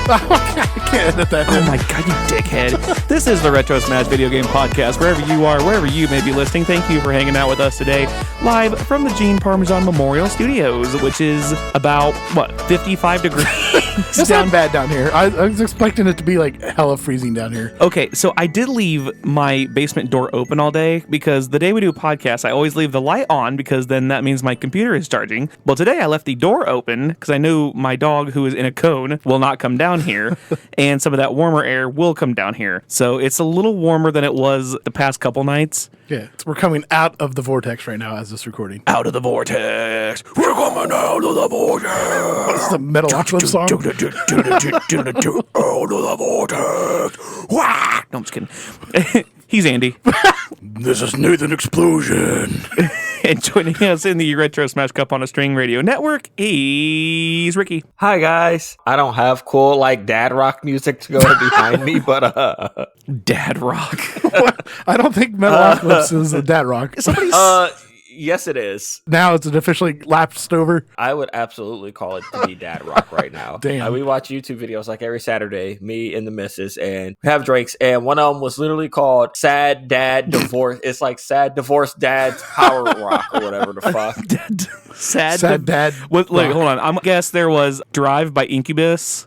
I can't edit that. Oh my god, you dickhead. This is the Retro Smash Video Game Podcast. Wherever you are, wherever you may be listening, thank you for hanging out with us today. Live from the Gene Parmesan Memorial Studios, which is about, 55 degrees? It's not bad down here. I was expecting it to be like hella freezing down here. Okay, so I did leave my basement door open all day because the day we do a podcast, I always leave the light on because then that means my computer is charging. Well, today I left the door open because I knew my dog, who is in a cone, will not come down here, and some of that warmer air will come down here. So it's a little warmer than it was the past couple nights. Yeah, we're coming out of the vortex right now as this recording. Out of the vortex. We're coming out of the vortex. What's the Metalocalypse song? Out of the vortex. Wah! No, I'm just kidding. He's Andy. This is Nathan Explosion. And joining us in the Retro Smash Cup on a String Radio Network, he's Ricky. Hi, guys. I don't have cool, dad rock music to go behind me, but, Dad rock. I don't think Metalocalypse is a dad rock. yes, it is. Now it's officially lapsed over. I would absolutely call it to be dad rock right now. Damn. We watch YouTube videos like every Saturday, me and the missus, and we have drinks, and one of them was literally called Sad Dad Divorce. It's like Sad Divorced Dad's Power Rock or whatever the fuck. Sad Dad. Hold on. I'm guess there was Drive by Incubus.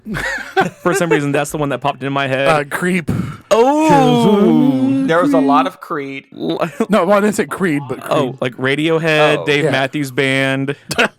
For some reason, that's the one that popped into my head. Creep. Oh! There was a lot of Creed. No, well, I didn't say Creed, but Creed. Oh, like Radiohead, Dave Matthews Band.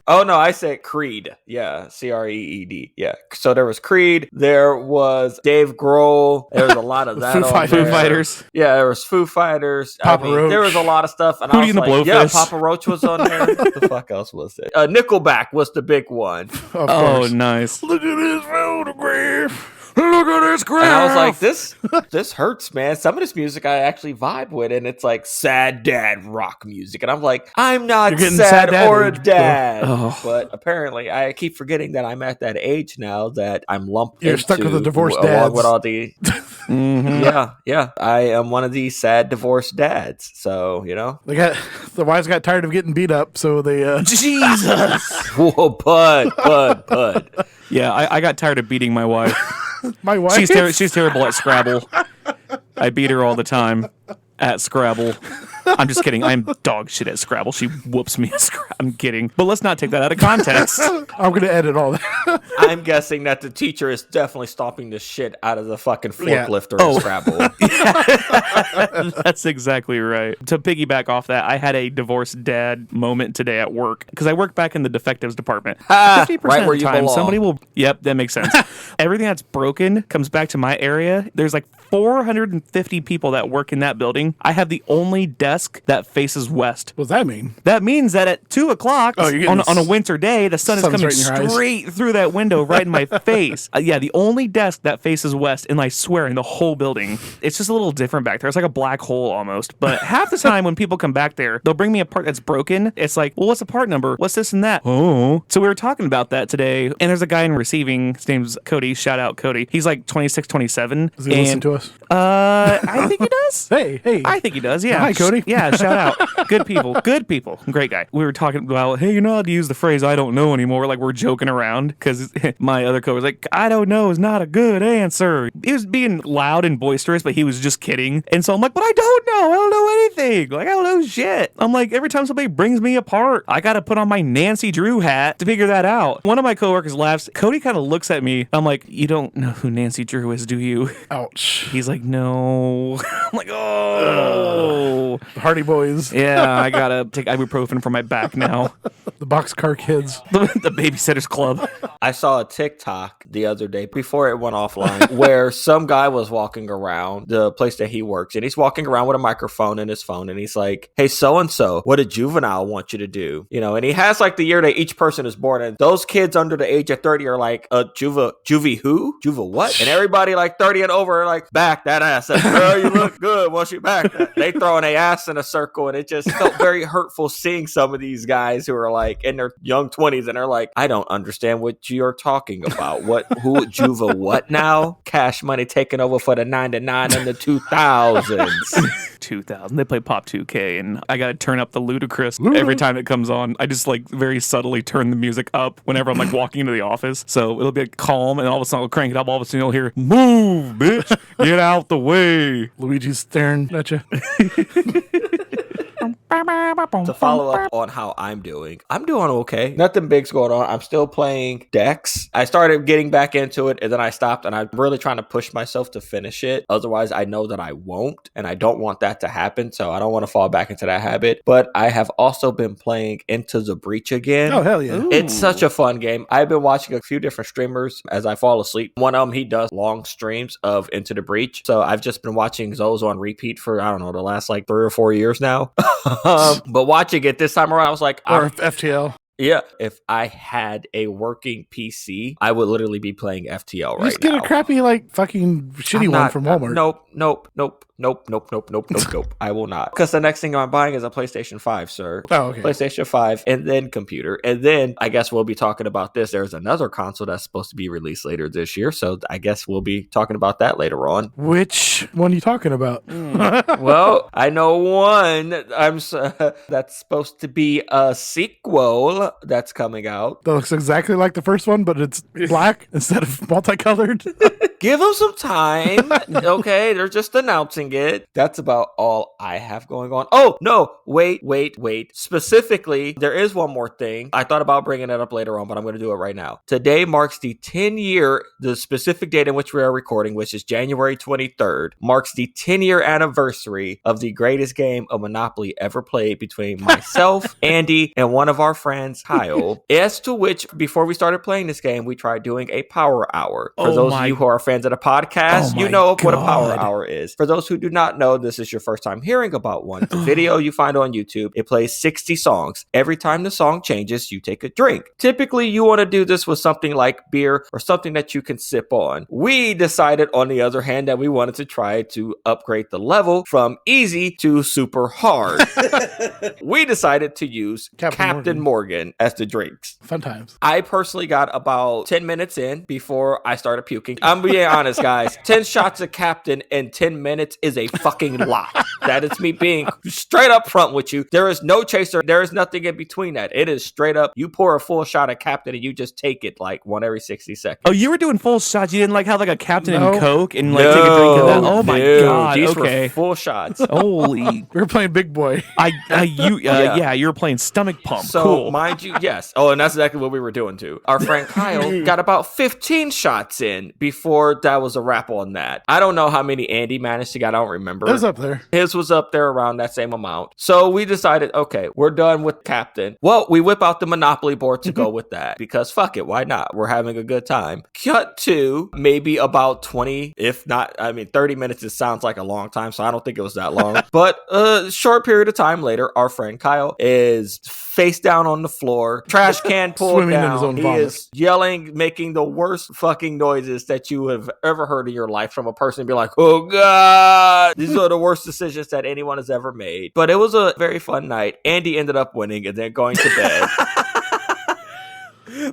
Oh, no, I said Creed. Yeah, Creed. Yeah. So there was Creed. There was Dave Grohl. There was a lot of that. Foo Fighters. Yeah, there was Foo Fighters. Papa Roach. There was a lot of stuff. And Hootie and the Blowfish. Yeah, Papa Roach was on there. What the fuck else was there? Nickelback was the big one. Of course. Nice. Look at this photograph. Look at this graph. And I was like, this hurts, man. Some of this music I actually vibe with, and it's like sad dad rock music. And I'm like, I'm not sad or a dad. Oh. But apparently, I keep forgetting that I'm at that age now that I'm lumped You're into, stuck with a divorced along dads. with all the... Mm-hmm. Yeah. I am one of these sad divorced dads. So, The wives got tired of getting beat up, so they... Jesus. Whoa, bud. Yeah, I got tired of beating my wife. My wife? She's terrible at Scrabble. I beat her all the time at Scrabble. I'm just kidding. I'm dog shit at Scrabble. She whoops me at Scrabble. I'm kidding. But let's not take that out of context. I'm going to edit all that. I'm guessing that the teacher is definitely stomping the shit out of the fucking forklift during Scrabble. That's exactly right. To piggyback off that, I had a divorced dad moment today at work because I work back in the defectives department. 50% right where of the you time, belong. somebody will... Yep, that makes sense. Everything that's broken comes back to my area. There's like 450 people that work in that building. I have the only desk that faces west. What does that mean? That means that at 2 o'clock on a winter day, the sun is coming straight through that window right in my face. The only desk that faces west, and I swear in the whole building, it's just a little different back there. It's like a black hole almost. But half the time when people come back there, they'll bring me a part that's broken. It's like, well, what's the part number? What's this and that? Oh. So we were talking about that today, and there's a guy in receiving. His name's Cody. Shout out Cody. He's like 26, 27. Does he listen to us? I think he does. Hey. I think he does, yeah. Hi, Cody. Yeah, shout out. Good people. Great guy. We were talking about, hey, you're not allowed to use the phrase, I don't know anymore. Like, we're joking around because my other coworker was like, I don't know is not a good answer. He was being loud and boisterous, but he was just kidding. And so I'm like, but I don't know anything. Like, I don't know shit. I'm like, every time somebody brings me apart, I got to put on my Nancy Drew hat to figure that out. One of my coworkers laughs. Cody kind of looks at me. I'm like, you don't know who Nancy Drew is, do you? Ouch. He's like, no. I'm like, oh. Hardy Boys. Yeah, I gotta take ibuprofen for my back now. The Boxcar Kids. The Babysitters Club. I saw a TikTok the other day before it went offline where some guy was walking around the place that he works, and he's walking around with a microphone in his phone, and he's like, hey, so-and-so, what did juvenile want you to do? And he has like the year that each person is born, and those kids under the age of 30 are like, juvie who? Juva what? And everybody like 30 and over are like, back that ass. Girl, you look good once you back that. They throwing their ass in a circle, and it just felt very hurtful seeing some of these guys who are like in their young 20s, and they're like, I don't understand what you're talking about. Who, Juva what now? Cash Money taking over for the 99 and the 2000s. 2000. They play Pop 2K, and I gotta turn up the ludicrous every time it comes on. I just like very subtly turn the music up whenever I'm like walking into the office. So it'll be like, calm, and all of a sudden I'll crank it up. All of a sudden you'll hear, "Move, bitch, get out the way." Luigi's staring at you. To follow up on how I'm doing okay. Nothing big's going on. I'm still playing Dex. I started getting back into it and then I stopped, and I'm really trying to push myself to finish it. Otherwise, I know that I won't, and I don't want that to happen, so I don't want to fall back into that habit. But I have also been playing Into the Breach again. Oh, hell yeah. Ooh. It's such a fun game. I've been watching a few different streamers as I fall asleep. One of them, he does long streams of Into the Breach. So I've just been watching those on repeat for, I don't know, the last like 3 or 4 years now. But watching it this time around, I was like, Or FTL. yeah, if I had a working PC, I would literally be playing FTL right now. Just get a crappy, like, fucking shitty one from Walmart. Nope. I will not. Because the next thing I'm buying is a PlayStation 5, sir. Oh, okay. PlayStation 5, and then computer. And then I guess we'll be talking about this. There's another console that's supposed to be released later this year. So I guess we'll be talking about that later on. Which one are you talking about? Well, I know one that's supposed to be a sequel that's coming out. That looks exactly like the first one, but it's black instead of multicolored. Give them some time. Okay, they're just announcing it. That's about all I have going on. Oh, no, wait. Specifically, there is one more thing. I thought about bringing it up later on, but I'm going to do it right now. Today marks the specific date in which we are recording, which is January 23rd, marks the 10-year anniversary of the greatest game of Monopoly ever played between myself, Andy, and one of our friends, Kyle. As to which, before we started playing this game, we tried doing a power hour. For those of you who are fans of the podcast, you know what a power hour is. For those who do not know, this is your first time hearing about one. It's a video you find on YouTube. It plays 60 songs. Every time the song changes, you take a drink. Typically, you want to do this with something like beer or something that you can sip on. We decided, on the other hand, that we wanted to try to upgrade the level from easy to super hard. We decided to use Captain Morgan as the drinks. Fun times. I personally got about 10 minutes in before I started puking. I'm being honest, guys. 10 shots of Captain in 10 minutes is a fucking lot. That is me being straight up front with you. There is no chaser. There is nothing in between that. It is straight up. You pour a full shot of Captain and you just take it like one every 60 seconds. Oh, you were doing full shots. You didn't like have like a Captain and Coke and like take a drink of that. Oh my god. These okay. were full shots. Holy. We were playing Big Boy. Yeah, you were playing Stomach Pump. So, cool. Mind you, yes. Oh, and that's exactly what we were doing too. Our friend Kyle got about 15 shots in before that was a wrap on that. I don't know how many Andy managed to get. I don't remember. It was up there. His was up there around that same amount. So we decided, okay, we're done with Captain. Well, we whip out the Monopoly board to go with that because fuck it, why not? We're having a good time. Cut to maybe about 20, if not, 30 minutes. It sounds like a long time, so I don't think it was that long. But a short period of time later, our friend Kyle is face down on the floor, trash can pulled Swimming down. in his own He vomit. is yelling, making the worst fucking noises that you have ever heard in your life from a person being like, oh God, these are the worst decisions that anyone has ever made. But it was a very fun night. Andy ended up winning and then going to bed.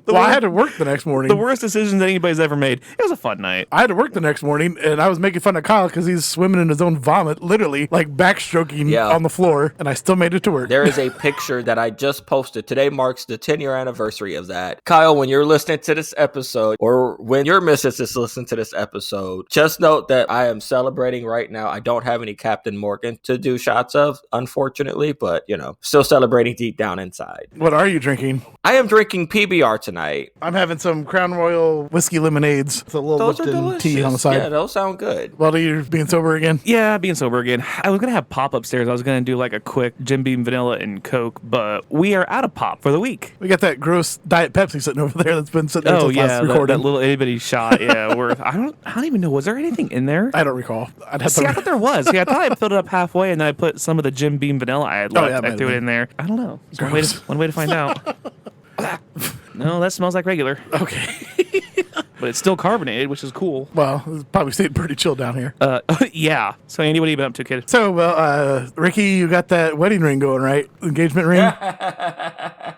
I had to work the next morning. The worst decisions that anybody's ever made. It was a fun night. I had to work the next morning, and I was making fun of Kyle because he's swimming in his own vomit, literally, like backstroking on the floor, and I still made it to work. There is a picture that I just posted. Today marks the 10-year anniversary of that. Kyle, when you're listening to this episode, or when your missus is listening to this episode, just note that I am celebrating right now. I don't have any Captain Morgan to do shots of, unfortunately, but, still celebrating deep down inside. What are you drinking? I am drinking PBR tonight. I'm having some Crown Royal whiskey lemonades with a little Those are Lipton delicious. tea on the side. Yeah, those sound good. Well, you're being sober again? Yeah, being sober again. I was going to have pop upstairs. I was going to do like a quick Jim Beam vanilla and Coke, but we are out of pop for the week. We got that gross Diet Pepsi sitting over there that's been sitting there since last recording. that little itty bitty shot. Yeah, worth. I don't even know. Was there anything in there? I don't recall. I thought there was. I thought I filled it up halfway and then I put some of the Jim Beam vanilla I had left. I threw it in there. I don't know. It's one way to find out. No, that smells like regular. Okay. but it's still carbonated, which is cool. Well, it's probably stayed pretty chill down here. Yeah. So, Andy, what have you been up to, kid? So, well, Ricky, you got that wedding ring going, right? Engagement ring?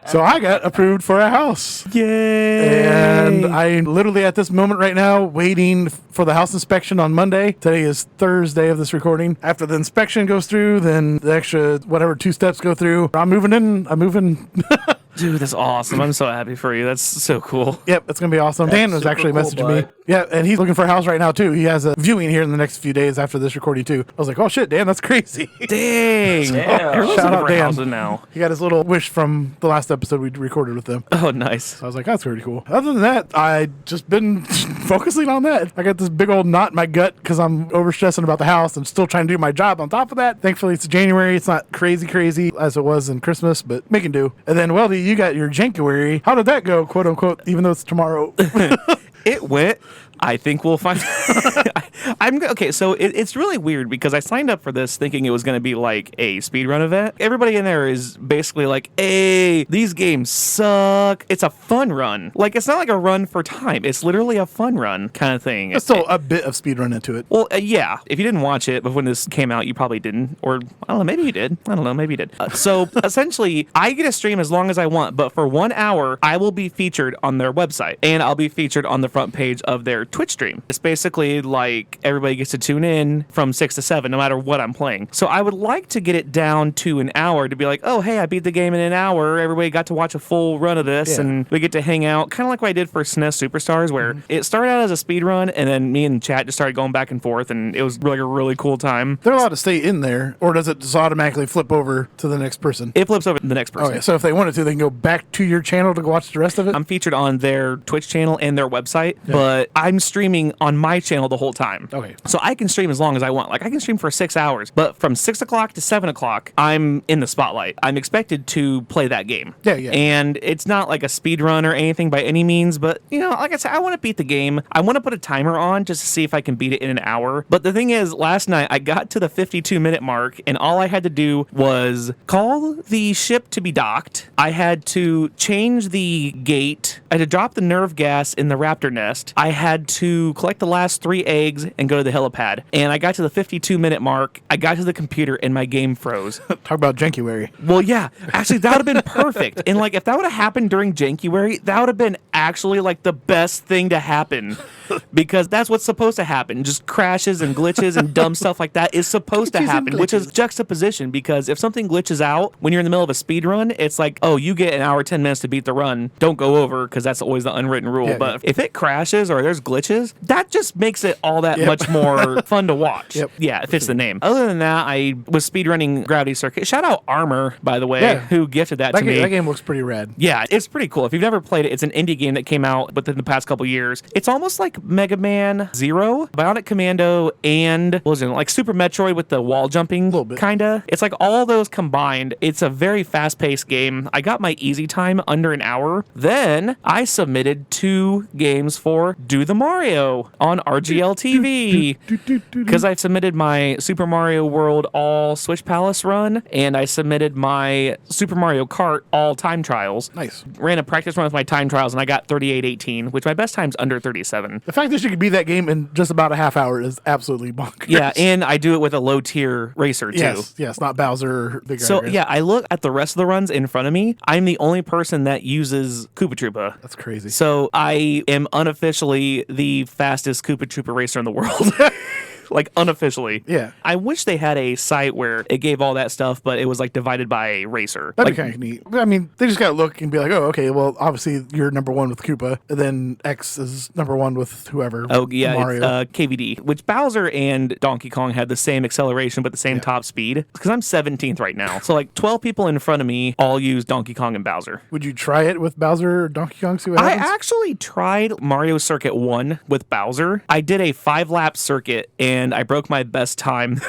So I got approved for a house. Yay! And I'm literally at this moment right now waiting for the house inspection on Monday. Today is Thursday of this recording. After the inspection goes through, then the extra, whatever, 2 steps go through. I'm moving in. Dude, that's awesome. I'm so happy for you. That's so cool. Yep, it's going to be awesome. Dan was actually messaging me. Yeah, and he's looking for a house right now, too. He has a viewing here in the next few days after this recording, too. I was like, oh, shit, Dan, that's crazy. Dang. Everyone's Shout looking out for Dan. houses now. He got his little wish from the last episode we recorded with them. Oh, nice. So I was like, that's pretty cool. Other than that, I just been focusing on that. I got this big old knot in my gut because I'm overstressing about the house and still trying to do my job on top of that. Thankfully, it's January. It's not crazy as it was in Christmas, but making do. And then, Weldy, you got your January. How did that go, quote unquote, even though it's tomorrow? It went. I think we'll find. Okay, so it's really weird because I signed up for this thinking it was going to be like a speedrun event. Everybody in there is basically like, hey, these games suck. It's a fun run. Like, it's not like a run for time. It's literally a fun run kind of thing. There's still a bit of speedrun into it. Well, yeah. If you didn't watch it before this came out, you probably didn't. Or, I don't know, maybe you did. I don't know, maybe you did. So, essentially, I get to stream as long as I want, but for 1 hour, I will be featured on their website. And I'll be featured on the front page of their Twitch stream. It's basically like everybody gets to tune in from 6 to 7, no matter what I'm playing. So I would like to get it down to an hour to be like, oh, hey, I beat the game in an hour. Everybody got to watch a full run of this, and we get to hang out, kind of like what I did for SNES Superstars, where it started out as a speed run, and then me and chat just started going back and forth, and it was really a really cool time. They're allowed to stay in there, or does it just automatically flip over to the next person? It flips over to the next person. Okay, so if they wanted to, they can go back to your channel to go watch the rest of it? I'm featured on their Twitch channel and their website, but I'm streaming on my channel the whole time. Okay. So I can stream as long as I want. Like, I can stream for 6 hours, but from 6 o'clock to 7 o'clock, I'm in the spotlight. I'm expected to play that game. Yeah. And it's not like a speed run or anything by any means, but, you know, like I said, I want to beat the game. I want to put a timer on just to see if I can beat it in an hour. But the thing is, last night, I got to the 52-minute mark, and all I had to do was call the ship to be docked. I had to change the gate. I had to drop the nerve gas in the raptor nest. I had to collect the last 3 eggs and go to the helipad. And I got to the 52-minute mark. I got to the computer and my game froze. Talk about January. Well, yeah. Actually, that would have been perfect. And, like, if that would have happened during January, that would have been actually, like, the best thing to happen. Because that's what's supposed to happen. Just crashes and glitches and dumb stuff like that is supposed to happen, which is juxtaposition. Because if something glitches out when you're in the middle of a speed run, it's like, oh, you get an hour, 10 minutes to beat the run. Don't go over, because that's always the unwritten rule. Yeah, but if it crashes or there's glitches, that just makes it all that much more fun to watch. Yeah, it fits the name. Other than that, I was speedrunning Gravity Circuit. Shout out Armor, by the way, who gifted that to me. That game looks pretty rad. Yeah, it's pretty cool. If you've never played it, it's an indie game that came out within the past couple years. It's almost like Mega Man Zero, Bionic Commando, and what was it, like Super Metroid with the wall jumping, kinda. It's like all those combined. It's a very fast-paced game. I got my easy time under an hour. Then I submitted 2 games for Do the Mario on RGL TV because I submitted my Super Mario World All Switch Palace run, and I submitted my Super Mario Kart All Time Trials. Nice. Ran a practice run with my time trials, and I got 38:18, which my best time's under 37. The fact that you could beat that game in just about a half hour is absolutely bonkers. Yeah, and I do it with a low-tier racer, too. Yes, not Bowser or Big So, Iron. yeah, I look at the rest of the runs in front of me. I'm the only person that uses Koopa Troopa. That's crazy. So I am unofficially the fastest Koopa Troopa racer in the world. Like, unofficially. Yeah. I wish they had a site where it gave all that stuff, but it was, like, divided by a racer. That'd be kind of neat. I mean, they just got to look and be like, oh, okay, well, obviously you're number 1 with Koopa, and then X is number 1 with whoever. Oh, yeah, Mario. It's KVD, which Bowser and Donkey Kong had the same acceleration, but the same top speed. Because I'm 17th right now. So, like, 12 people in front of me all use Donkey Kong and Bowser. Would you try it with Bowser or Donkey Kong, see what happens? I actually tried Mario Circuit 1 with Bowser. I did a 5-lap circuit, and I broke my best time.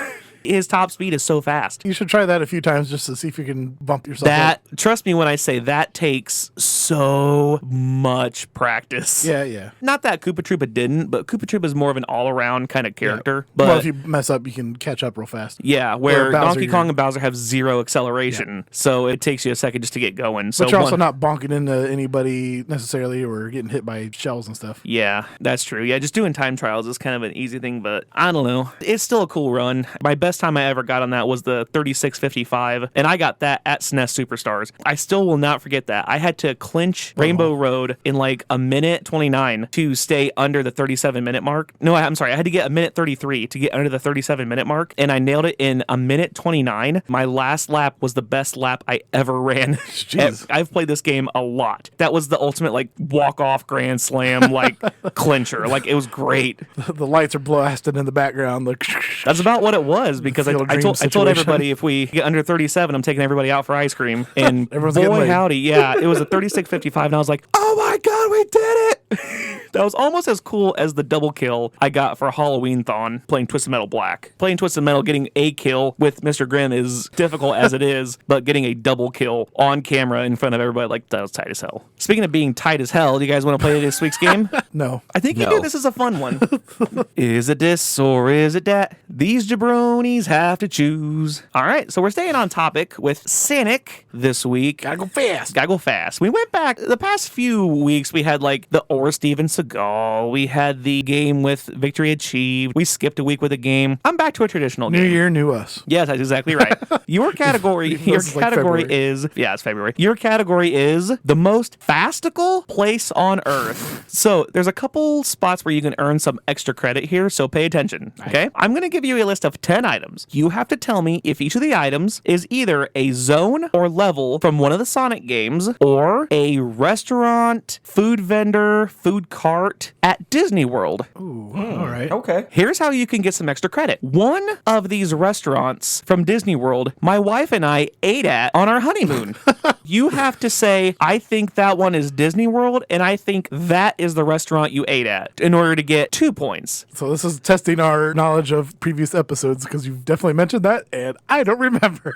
His top speed is so fast. You should try that a few times just to see if you can bump yourself up. Trust me when I say that takes so much practice. Yeah. Not that Koopa Troopa didn't, but Koopa Troopa is more of an all-around kind of character. But Well, if you mess up, you can catch up real fast. yeah, where Bowser, Donkey Kong and Bowser have zero acceleration, so it takes you a second just to get going. So But you're also not bonking into anybody necessarily or getting hit by shells and stuff. Yeah, that's true. Yeah, just doing time trials is kind of an easy thing, but I don't know. It's still a cool run. My best time I ever got on that was the 36:55, and I got that at SNES Superstars. I still will not forget that. I had to clinch Rainbow Road in like a minute 29 to stay under the 37-minute mark. No, I'm sorry. I had to get a minute 33 to get under the 37-minute mark, and I nailed it in a minute 29. My last lap was the best lap I ever ran. Jeez. I've played this game a lot. That was the ultimate like walk-off grand slam like clincher. Like it was great. The lights are blasting in the background. Like, That's about what it was because I Field dream told situation. everybody if we get under 37, I'm taking everybody out for ice cream. And Everyone's getting boy laid. howdy, yeah, it was a 36:55, and I was like, oh my god, we did it! That was almost as cool as the double kill I got for Halloween-thon playing Twisted Metal Black. Playing Twisted Metal, getting a kill with Mr. Grimm is difficult as it is, but getting a double kill on camera in front of everybody, like, that was tight as hell. Speaking of being tight as hell, do you guys want to play this week's game? no. I think you No. do. This is a fun one. Is it this or is it that? These jabronis have to choose. All right, so we're staying on topic with Sanic this week. Gotta go fast. Gotta go fast. We went back the past few weeks. We had like the Or Steven Seagal. We had the game with Victory Achieved. We skipped a week with a game. I'm back to a traditional New game. year, new us. Yes, that's exactly right. Your category, feels like February. is, yeah, it's February. Your category is the most fastical place on Earth. So there's a couple spots where you can earn some extra credit here, so pay attention, okay? I'm going to give you a list of 10 items. You have to tell me if each of the items is either a zone or level from one of the Sonic games or a restaurant, food vendor, food cart at Disney World. Ooh, all right. Okay. Here's how you can get some extra credit. One of these restaurants from Disney World, my wife and I ate at on our honeymoon. You have to say, I think that one is Disney World, and I think that is the restaurant you ate at in order to get 2 points. So this is testing our knowledge of previous episodes because you've definitely mentioned that, and I don't remember.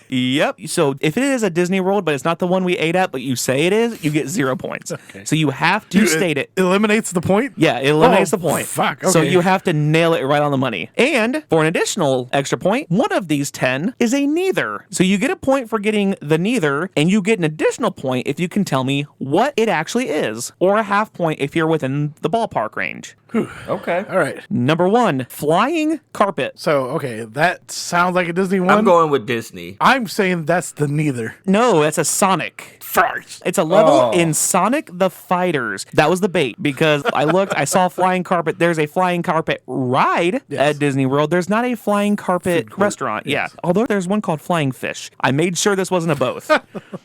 Yep. So if it is a Disney World, but it's not the one we ate at, but you say it is, you get 0 points. Okay. So you have to state it. Eliminates the point? Yeah, it eliminates Oh, the point. fuck, So okay. you have to nail it right on the money. And for an additional extra point, one of these 10 is a neither. So you get a point for getting the neither, and you get an additional point if you can tell me what it actually is, or a half point if you're within the ballpark range. Okay. All right. Number 1, flying carpet. So, okay, that sounds like a Disney one. I'm going with Disney. I'm saying that's the neither. No, that's a Sonic. First. It's a level Oh. in Sonic the Fighters. That was the bait because I looked, I saw flying carpet. There's a flying carpet ride at Disney World. There's not a flying carpet restaurant. Yeah. Although there's one called Flying Fish. I made sure this wasn't a both.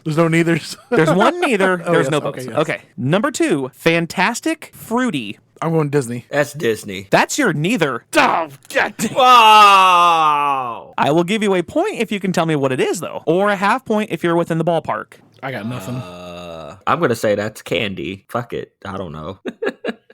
There's no neithers. There's one neither. There's yes, no okay, both. yes. Okay. Number 2, Fantastic Fruity. I'm going Disney. That's Disney. That's your neither. Oh, God damn. Wow. I will give you a point if you can tell me what it is, though, or a half point if you're within the ballpark. I got nothing. I'm going to say that's candy. Fuck it. I don't know.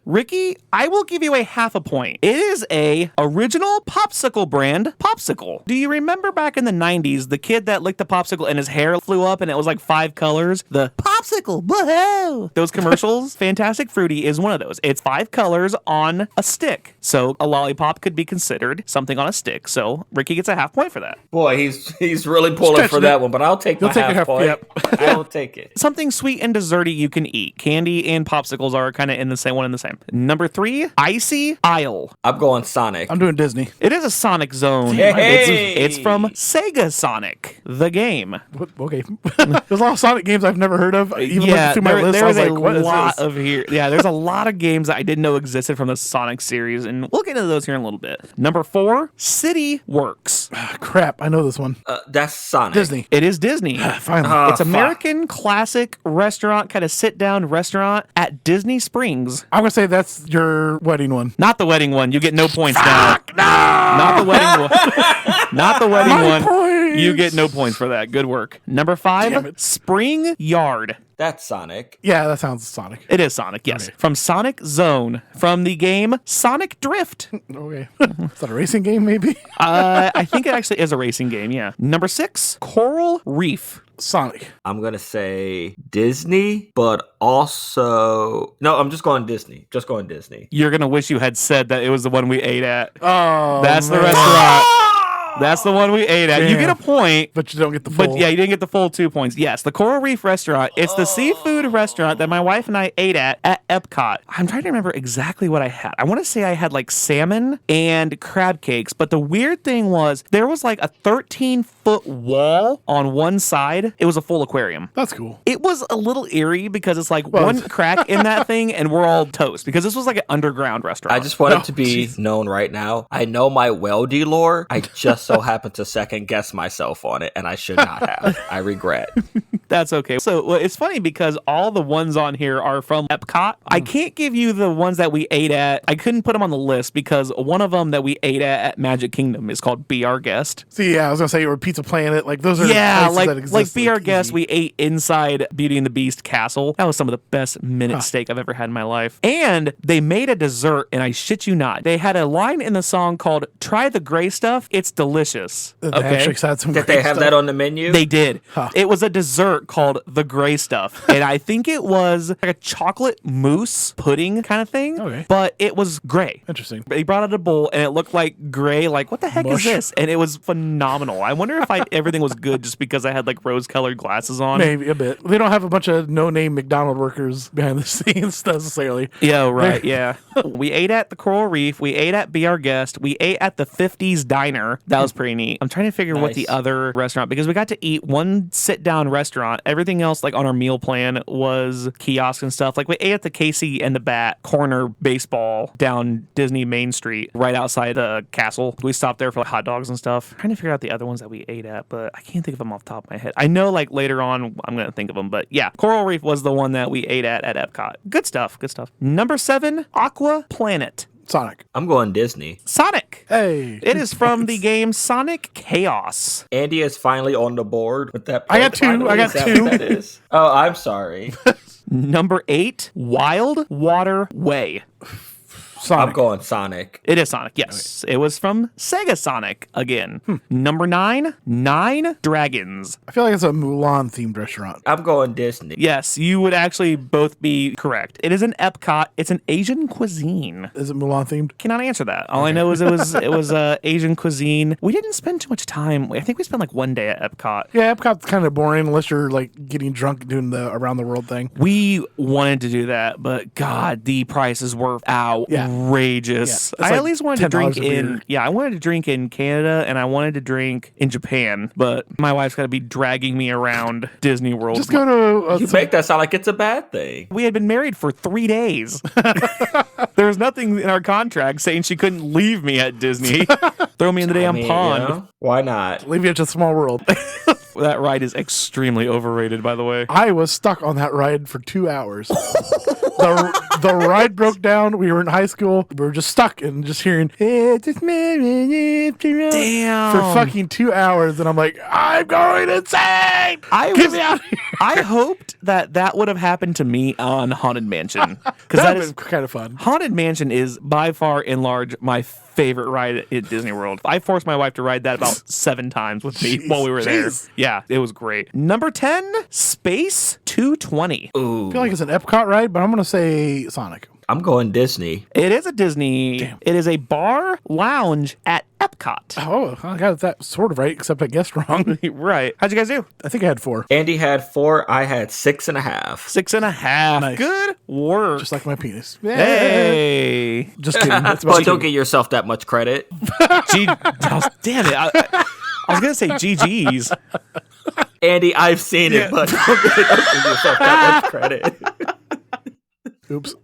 Ricky, I will give you a half a point. It is a original popsicle brand popsicle. Do you remember back in the 90s, the kid that licked the popsicle and his hair flew up and it was like 5 colors? The popsicle, woohoo! Those commercials, Fantastic Fruity is one of those. It's 5 colors on a stick. So a lollipop could be considered something on a stick. So Ricky gets a half point for that. Boy, he's really pulling for Stretching that it. one, but I'll take You'll my take a half half- point. yep. I'll take it. Something sweet and desserty you can eat. Candy and popsicles are kind of in the same one in the same. Number 3, Icy Isle. I'm going Sonic. I'm doing Disney. It is a Sonic zone. Hey! It's from Sega Sonic, the game. What, okay. There's a lot of Sonic games I've never heard of. Even looking through my list, I was there's like, a what is lot this? of here. Yeah, there's a lot of games that I didn't know existed from the Sonic series, and we'll get into those here in a little bit. Number 4, City Works. Ah, crap, I know this one. That's Sonic. Disney. It is Disney. Finally. It's American classic restaurant, kind of sit-down restaurant at Disney Springs. I'm going to say that's your wedding one. Not the wedding one. You get no points now. No! Not the wedding one. Not the wedding My one. points! You get no points for that. Good work. Number Damn 5, it. Spring Yard. That's Sonic. Yeah, that sounds Sonic. It is Sonic, yes. Okay. From Sonic Zone, from the game Sonic Drift. Okay. Is that a racing game, maybe? I think it actually is a racing game, yeah. Number 6, Coral Reef. Sonic. I'm going to say Disney, but also... No, I'm just going Disney. Just going Disney. You're going to wish you had said that it was the one we ate at. Oh, That's the man. restaurant. That's the one we ate at. Damn. You get a point. But you don't get the full. But yeah, you didn't get the full 2 points. Yes, the Coral Reef restaurant. It's the seafood restaurant that my wife and I ate at Epcot. I'm trying to remember exactly what I had. I want to say I had like salmon and crab cakes. But the weird thing was there was like a 13-foot wall on one side. It was a full aquarium. That's cool. It was a little eerie because it's like one crack in that thing and we're all toast because this was like an underground restaurant. I just want it to be known right now. I know my weldy lore. I just so happen to second guess myself on it, and I should not have. I regret. That's okay. So well, it's funny because all the ones on here are from Epcot. I can't give you the ones that we ate at. I couldn't put them on the list because one of them that we ate at Magic Kingdom is called Be Our Guest. See, yeah, I was gonna say, or Pizza Planet. Like those are places that exist, like Be Our Guest. easy. We ate inside Beauty and the Beast castle. That was some of the best minute steak I've ever had in my life. And they made a dessert, and I shit you not, they had a line in the song called "Try the Gray Stuff. It's delicious." They actually had some Did great they have stuff. that on the menu? They did. It was a dessert called the Gray Stuff. And I think it was like a chocolate mousse pudding kind of thing. Okay. But it was gray. Interesting. They brought out a bowl and it looked like gray. Like, what the heck Mush. is this? And it was phenomenal. I wonder if everything was good just because I had like rose colored glasses on. Maybe a bit. They don't have a bunch of no-name McDonald workers behind the scenes necessarily. Yeah, right. Yeah. We ate at the Coral Reef. We ate at Be Our Guest. We ate at the 50s Diner. That was pretty neat. I'm trying to figure what the other restaurant, because we got to eat one sit-down restaurant. Everything else, like on our meal plan, was kiosk and stuff. Like we ate at the Casey and the Bat corner baseball down Disney Main Street, right outside the castle. We stopped there for like hot dogs and stuff. I'm trying to figure out the other ones that we ate at, but I can't think of them off the top of my head. I know like later on I'm going to think of them, but yeah, Coral Reef was the one that we ate at Epcot. Good stuff. Good stuff. Number 7, Aqua Planet. Sonic. I'm going Disney. Sonic. Hey. It is from the game Sonic Chaos. Andy is finally on the board with that. I got point. two. Finally, I got is that two. what that is? Oh, I'm sorry. Number 8, Wild Water Way. Sonic. I'm going Sonic. It is Sonic, yes. It was from Sega Sonic again. Number 9, 9 Dragons. I feel like it's a Mulan themed restaurant. I'm going Disney. Yes, you would actually both be correct. It is an Epcot. It's an Asian cuisine. Is it Mulan themed? Cannot answer that. All I know is it was Asian cuisine. We didn't spend too much time. I think we spent like one day at Epcot. Yeah, Epcot's kind of boring unless you're like getting drunk and doing the around the world thing. We wanted to do that, but God, the prices were outrageous. Yeah, I like at least wanted to drink $10 a beer. in. Yeah, I wanted to drink in Canada, and I wanted to drink in Japan. But my wife's got to be dragging me around Disney World. Just go to You make that sound like it's a bad thing. We had been married for 3 days. There was nothing in our contract saying she couldn't leave me at Disney. Throw me in the damn pond. You know, why not? leave you to a small world. That ride is extremely overrated, by the way. I was stuck on that ride for 2 hours. The ride broke down. We were in high school. We were just stuck and just hearing "It's just me." Damn. For fucking 2 hours, and I'm like, I'm going insane. Get me out of here. I hoped that would have happened to me on Haunted Mansion, because that That'd is been kind of fun. Haunted Mansion is by far and large my favorite ride at Disney World. I forced my wife to ride that about 7 times with me while we were there. Yeah, it was great. Number 10, Space 220. Ooh. I feel like it's an Epcot ride, but I'm gonna say Sonic. I'm going Disney. It is a Disney. Damn. It is a bar lounge at Epcot. Oh, I got that sort of right, except I guessed wrong. Right. How'd you guys do? I think I had 4, Andy had 4. I had 6.5. 6.5. Nice. Good work. just like my penis. Hey. Just kidding. That's about But don't give yourself that much credit. Damn it. I was going to say GG's. Andy, I've seen it, but don't give yourself that much credit. Oops.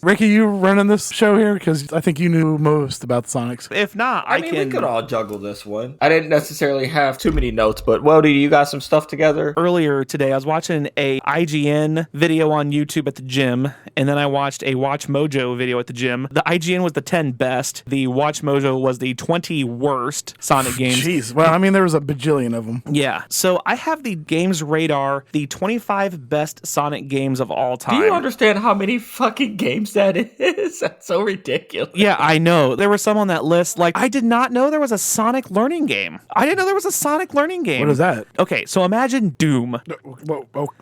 Ricky, you running this show here? Because I think you knew most about the Sonics. If not, I mean, we could all juggle this one. I didn't necessarily have too many notes, but Weldy, you got some stuff together? Earlier today, I was watching a IGN video on YouTube at the gym, and then I watched a Watch Mojo video at the gym. The IGN was the 10 best. The Watch Mojo was the 20 worst Sonic games. Jeez. Well, I mean, there was a bajillion of them. Yeah. So I have the Games Radar, the 25 best Sonic games of all Do time. you understand how many fucking games that is. That's so ridiculous. Yeah, I know. There were some on that list. Like, I did not know there was a Sonic learning game. I didn't know there was a Sonic learning game. What is that? Okay, so imagine Doom.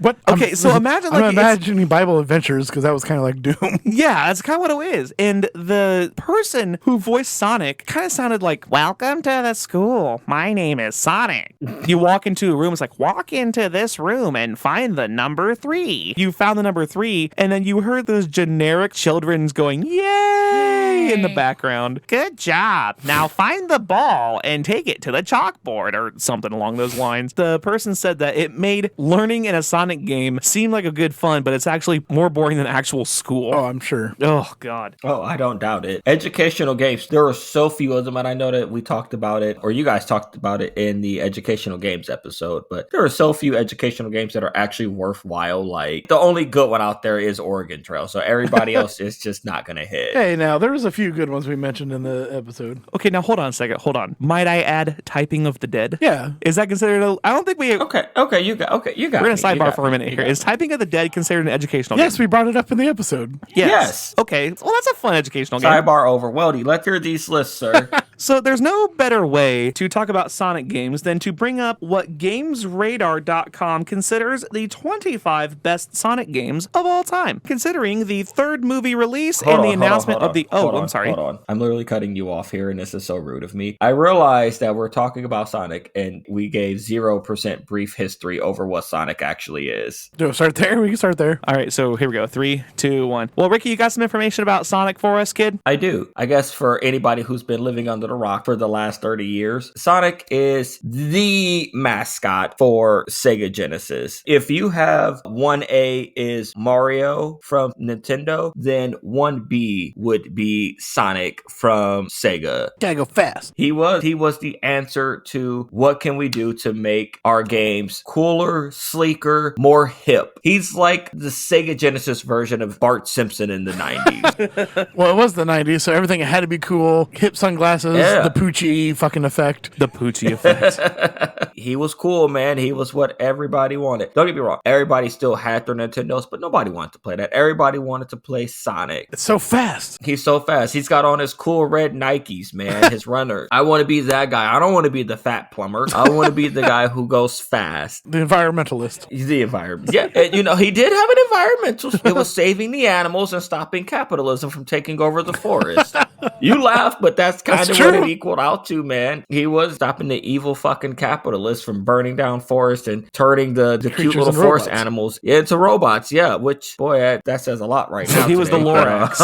What? Okay, so imagine like I'm it's- imagining Bible Adventures because that was kind of like Doom. Yeah, that's kind of what it is. And the person who voiced Sonic kind of sounded like, welcome to the school. My name is Sonic. You walk into a room, it's like, walk into this room and find the number 3. You found the number 3, and then you heard those generic children's going, yay, in the background. Good job. Now find the ball and take it to the chalkboard or something along those lines. The person said that it made learning in a Sonic game seem like a good fun, but it's actually more boring than actual school. Oh, I'm sure. Oh, God. Oh, I don't doubt it. Educational games, there are so few of them, and I know that we talked about it, or you guys talked about it in the educational games episode, but there are so few educational games that are actually worthwhile. Like, the only good one out there is Oregon Trail, so everybody else is just not going to hit. Hey, now, there was a few good ones we mentioned in the episode. Okay, now hold on a second. Hold on. Might I add Typing of the Dead? Yeah. Is that considered a... I don't think we... Okay, you got We're going to sidebar for a minute here. Is Typing of the Dead considered an educational game? Yes, we brought it up in the episode. Yes. Okay, well, that's a fun educational game. Sidebar over. Weldy, let's hear these lists, sir. So there's no better way to talk about Sonic games than to bring up what GamesRadar.com considers the 25 best Sonic games of all time, considering the third movie release and the announcement of the... Oh, I'm sorry. Hold on. I'm literally cutting you off here, and this is so rude of me. I realize that we're talking about Sonic, and we gave 0% brief history over what Sonic actually is. Start there. We can start there. All right, so here we go. 3, 2, 1. Well, Ricky, you got some information about Sonic for us, kid? I do. I guess for anybody who's been living under the rock for the last 30 years, Sonic is the mascot for Sega Genesis. If you have 1A is Mario from Nintendo, then 1B would be Sonic from Sega. Gotta go fast. He was the answer to what can we do to make our games cooler, sleeker, more hip. He's like the Sega Genesis version of Bart Simpson in the 90s. Well, it was the 90s, so everything had to be cool. Hip sunglasses, Yeah. the Poochie fucking effect. The Poochie effect. He was cool, man. He was what everybody wanted. Don't get me wrong. Everybody still had their Nintendos, but nobody wanted to play that. Everybody wanted to play Sonic. It's so fast. He's so fast. He's got on his cool red Nikes, man, his runners. I want to be that guy. I don't want to be the fat plumber. I want to be the guy who goes fast. The environmentalist. He's the environment. Yeah, and, he did have an environmental. It was saving the animals and stopping capitalism from taking over the forest. You laugh, but that's kind of what it equaled out to, man. He was stopping the evil fucking capitalists from burning down forests and turning the cute little forest animals into robots. Yeah, which, boy, that says a lot right now. He was the Lorax.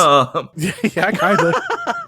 Yeah, kind of.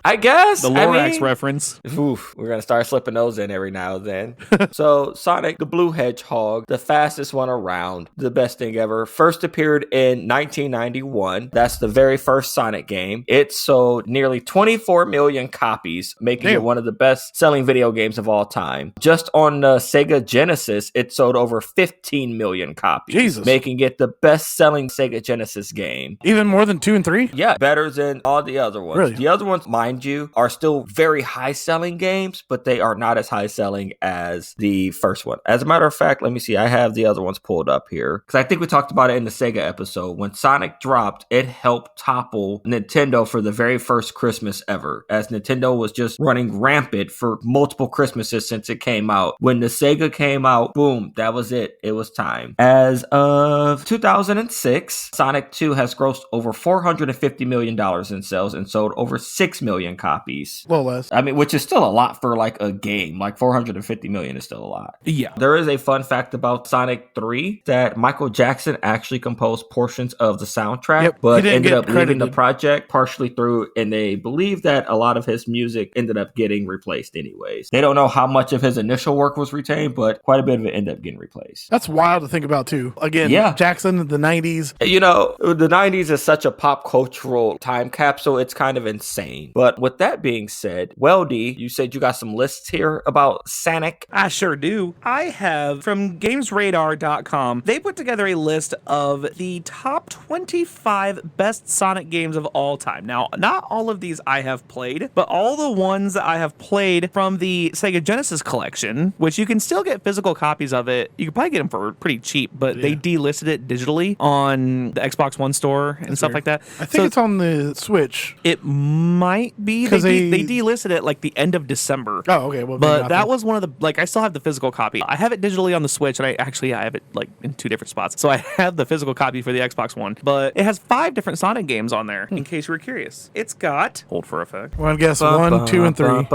I guess. The Lorax reference. Oof, we're going to start slipping those in every now and then. So, Sonic the Blue Hedgehog, the fastest one around, the best thing ever, first appeared in 1991. That's the very first Sonic game. It sold nearly 24 million copies, making it one of the best-selling video games of all time. Just on the Sega Genesis, it sold over 15 million copies, making it the best-selling Sega Genesis game. Even more than 2 and 3? Yeah, better than all the other ones. Really? The other ones, mind you, are still very high-selling games, but they are not as high-selling as the first one. As a matter of fact, let me see. I have the other ones pulled up here, because I think we talked about it in the Sega episode. When Sonic dropped, it helped topple Nintendo for the very first Christmas ever, as Nintendo was just running rampant for multiple Christmases since it came out. When the Sega came out, boom, that was it. It was time. As of 2006, Sonic 2 has grossed over $450 million in sales and sold over 6 million copies. A little less. I mean, which is still a lot for like a game. Like 450 million is still a lot. Yeah. There is a fun fact about Sonic 3 that Michael Jackson actually composed portions of the soundtrack, but ended up leaving the project partially through, and they believe that a lot of his music ended up getting replaced anyways. They don't know how much of his initial work was retained, but quite a bit of it ended up getting replaced. That's wild to think about too. Again, Jackson, the 90s. The 90s is such a pop cultural time capsule. It's kind of insane. me. But with that being said, Weldy, you said you got some lists here about Sonic. I sure do. I have from GamesRadar.com. They put together a list of the top 25 best Sonic games of all time. Now, not all of these I have played, but all the ones that I have played from the Sega Genesis collection, which you can still get physical copies of it. You can probably get them for pretty cheap, but they delisted it digitally on the Xbox One store and stuff like that. I think it's on the Switch. It might be. They delisted it like the end of December. Oh, okay. Well, but that was one of the, like, I still have the physical copy. I have it digitally on the Switch, and I have it like in 2 different spots. So I have the physical copy for the Xbox One, but it has 5 different Sonic games on there, in case you were curious. It's got, hold for effect. Want to guess 1, 2, and 3.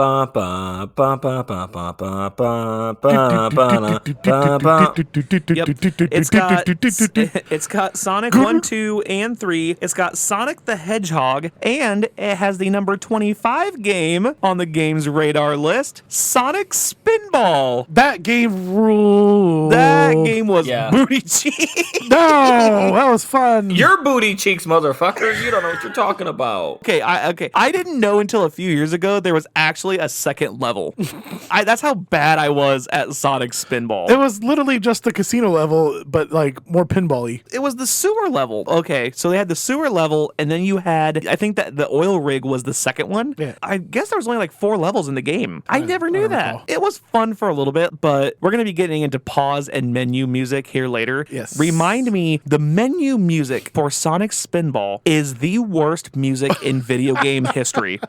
Yep. It's got Sonic 1, 2, and 3. It's got Sonic the Hedgehog, and it has the number 25 game on the Games Radar list, Sonic Spinball. That game ruled. That game was booty cheek. No, that was fun. Your booty cheeks, motherfucker. You don't know what you're talking about. Okay, I didn't know until a few years ago there was actually a second level. That's how bad I was at Sonic Spinball. It was literally just the casino level, but like more pinball-y. It was the sewer level. Okay, so they had the sewer level, and then you had, I think that the oil rig was the second one. Yeah. I guess there was only like 4 levels in the game. I never knew that. It was fun for a little bit, but we're going to be getting into pause and menu music here later. Yes. Remind me, the menu music for Sonic Spinball is the worst music in video game history.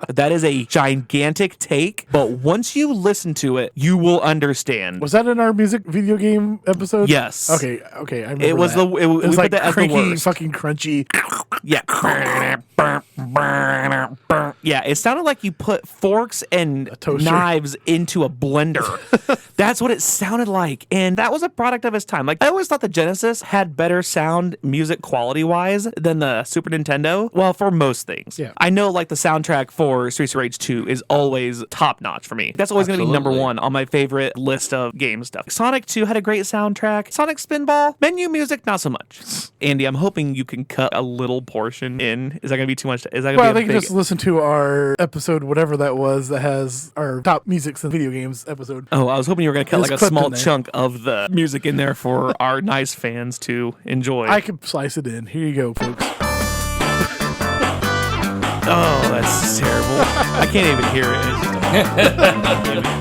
That is a gigantic take, but once you listen to it, you will understand. Was that in our music video game episode? Yes. Okay. I remember it was that. it was like that cranky, as the worst. fucking crunchy. Yeah. Yeah, it sounded like you put forks and knives into a blender. That's what it sounded like. And that was a product of its time. Like, I always thought the Genesis had better sound music quality-wise than the Super Nintendo. Well, for most things. Yeah. I know, like, the soundtrack for Streets of Rage 2 is always top-notch for me. That's always going to be number 1 on my favorite list of game stuff. Sonic 2 had a great soundtrack. Sonic Spinball, menu music, not so much. Andy, I'm hoping you can cut a little portion in. Is that going to be too much? Is that going to be I think just listen to our episode, whatever that was, that has our top musics in video games episode. Oh, I was hoping you were going to cut like a small in chunk of the music in there for our nice fans to enjoy. I can slice it in. Here you go, folks. Oh, that's terrible. I can't even hear it.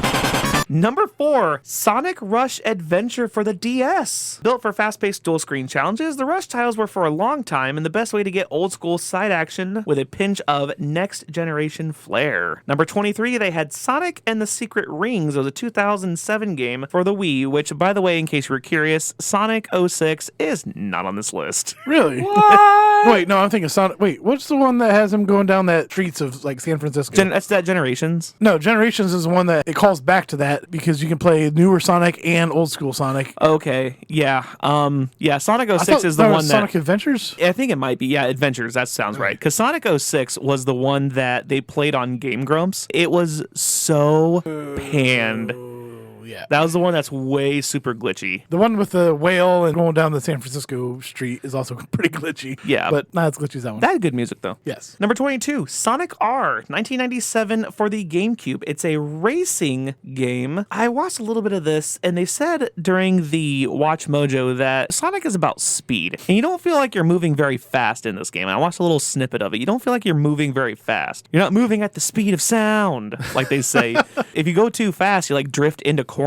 Number 4, Sonic Rush Adventure for the DS. Built for fast-paced dual-screen challenges, the Rush titles were for a long time and the best way to get old-school side action with a pinch of next-generation flair. Number 23, they had Sonic and the Secret Rings. It was a 2007 game for the Wii, which, by the way, in case you were curious, Sonic 06 is not on this list. Really? What? Wait, no, I'm thinking Sonic. Wait, what's the one that has him going down that streets of like San Francisco? That's that Generations. No, Generations is the one that it calls back to that because you can play newer Sonic and old school Sonic. Okay, yeah. Sonic 06 is the one that... Sonic Adventures? I think it might be. Yeah, Adventures. That sounds right. Because Sonic 06 was the one that they played on Game Grumps. It was so panned. Yeah. That was the one that's way super glitchy. The one with the whale and going down the San Francisco street is also pretty glitchy. Yeah. But not as glitchy as that one. That had good music, though. Yes. Number 22, Sonic R, 1997 for the GameCube. It's a racing game. I watched a little bit of this, and they said during the Watch Mojo that Sonic is about speed. And you don't feel like you're moving very fast in this game. I watched a little snippet of it. You don't feel like you're moving very fast. You're not moving at the speed of sound, like they say. If you go too fast, you like drift into corners.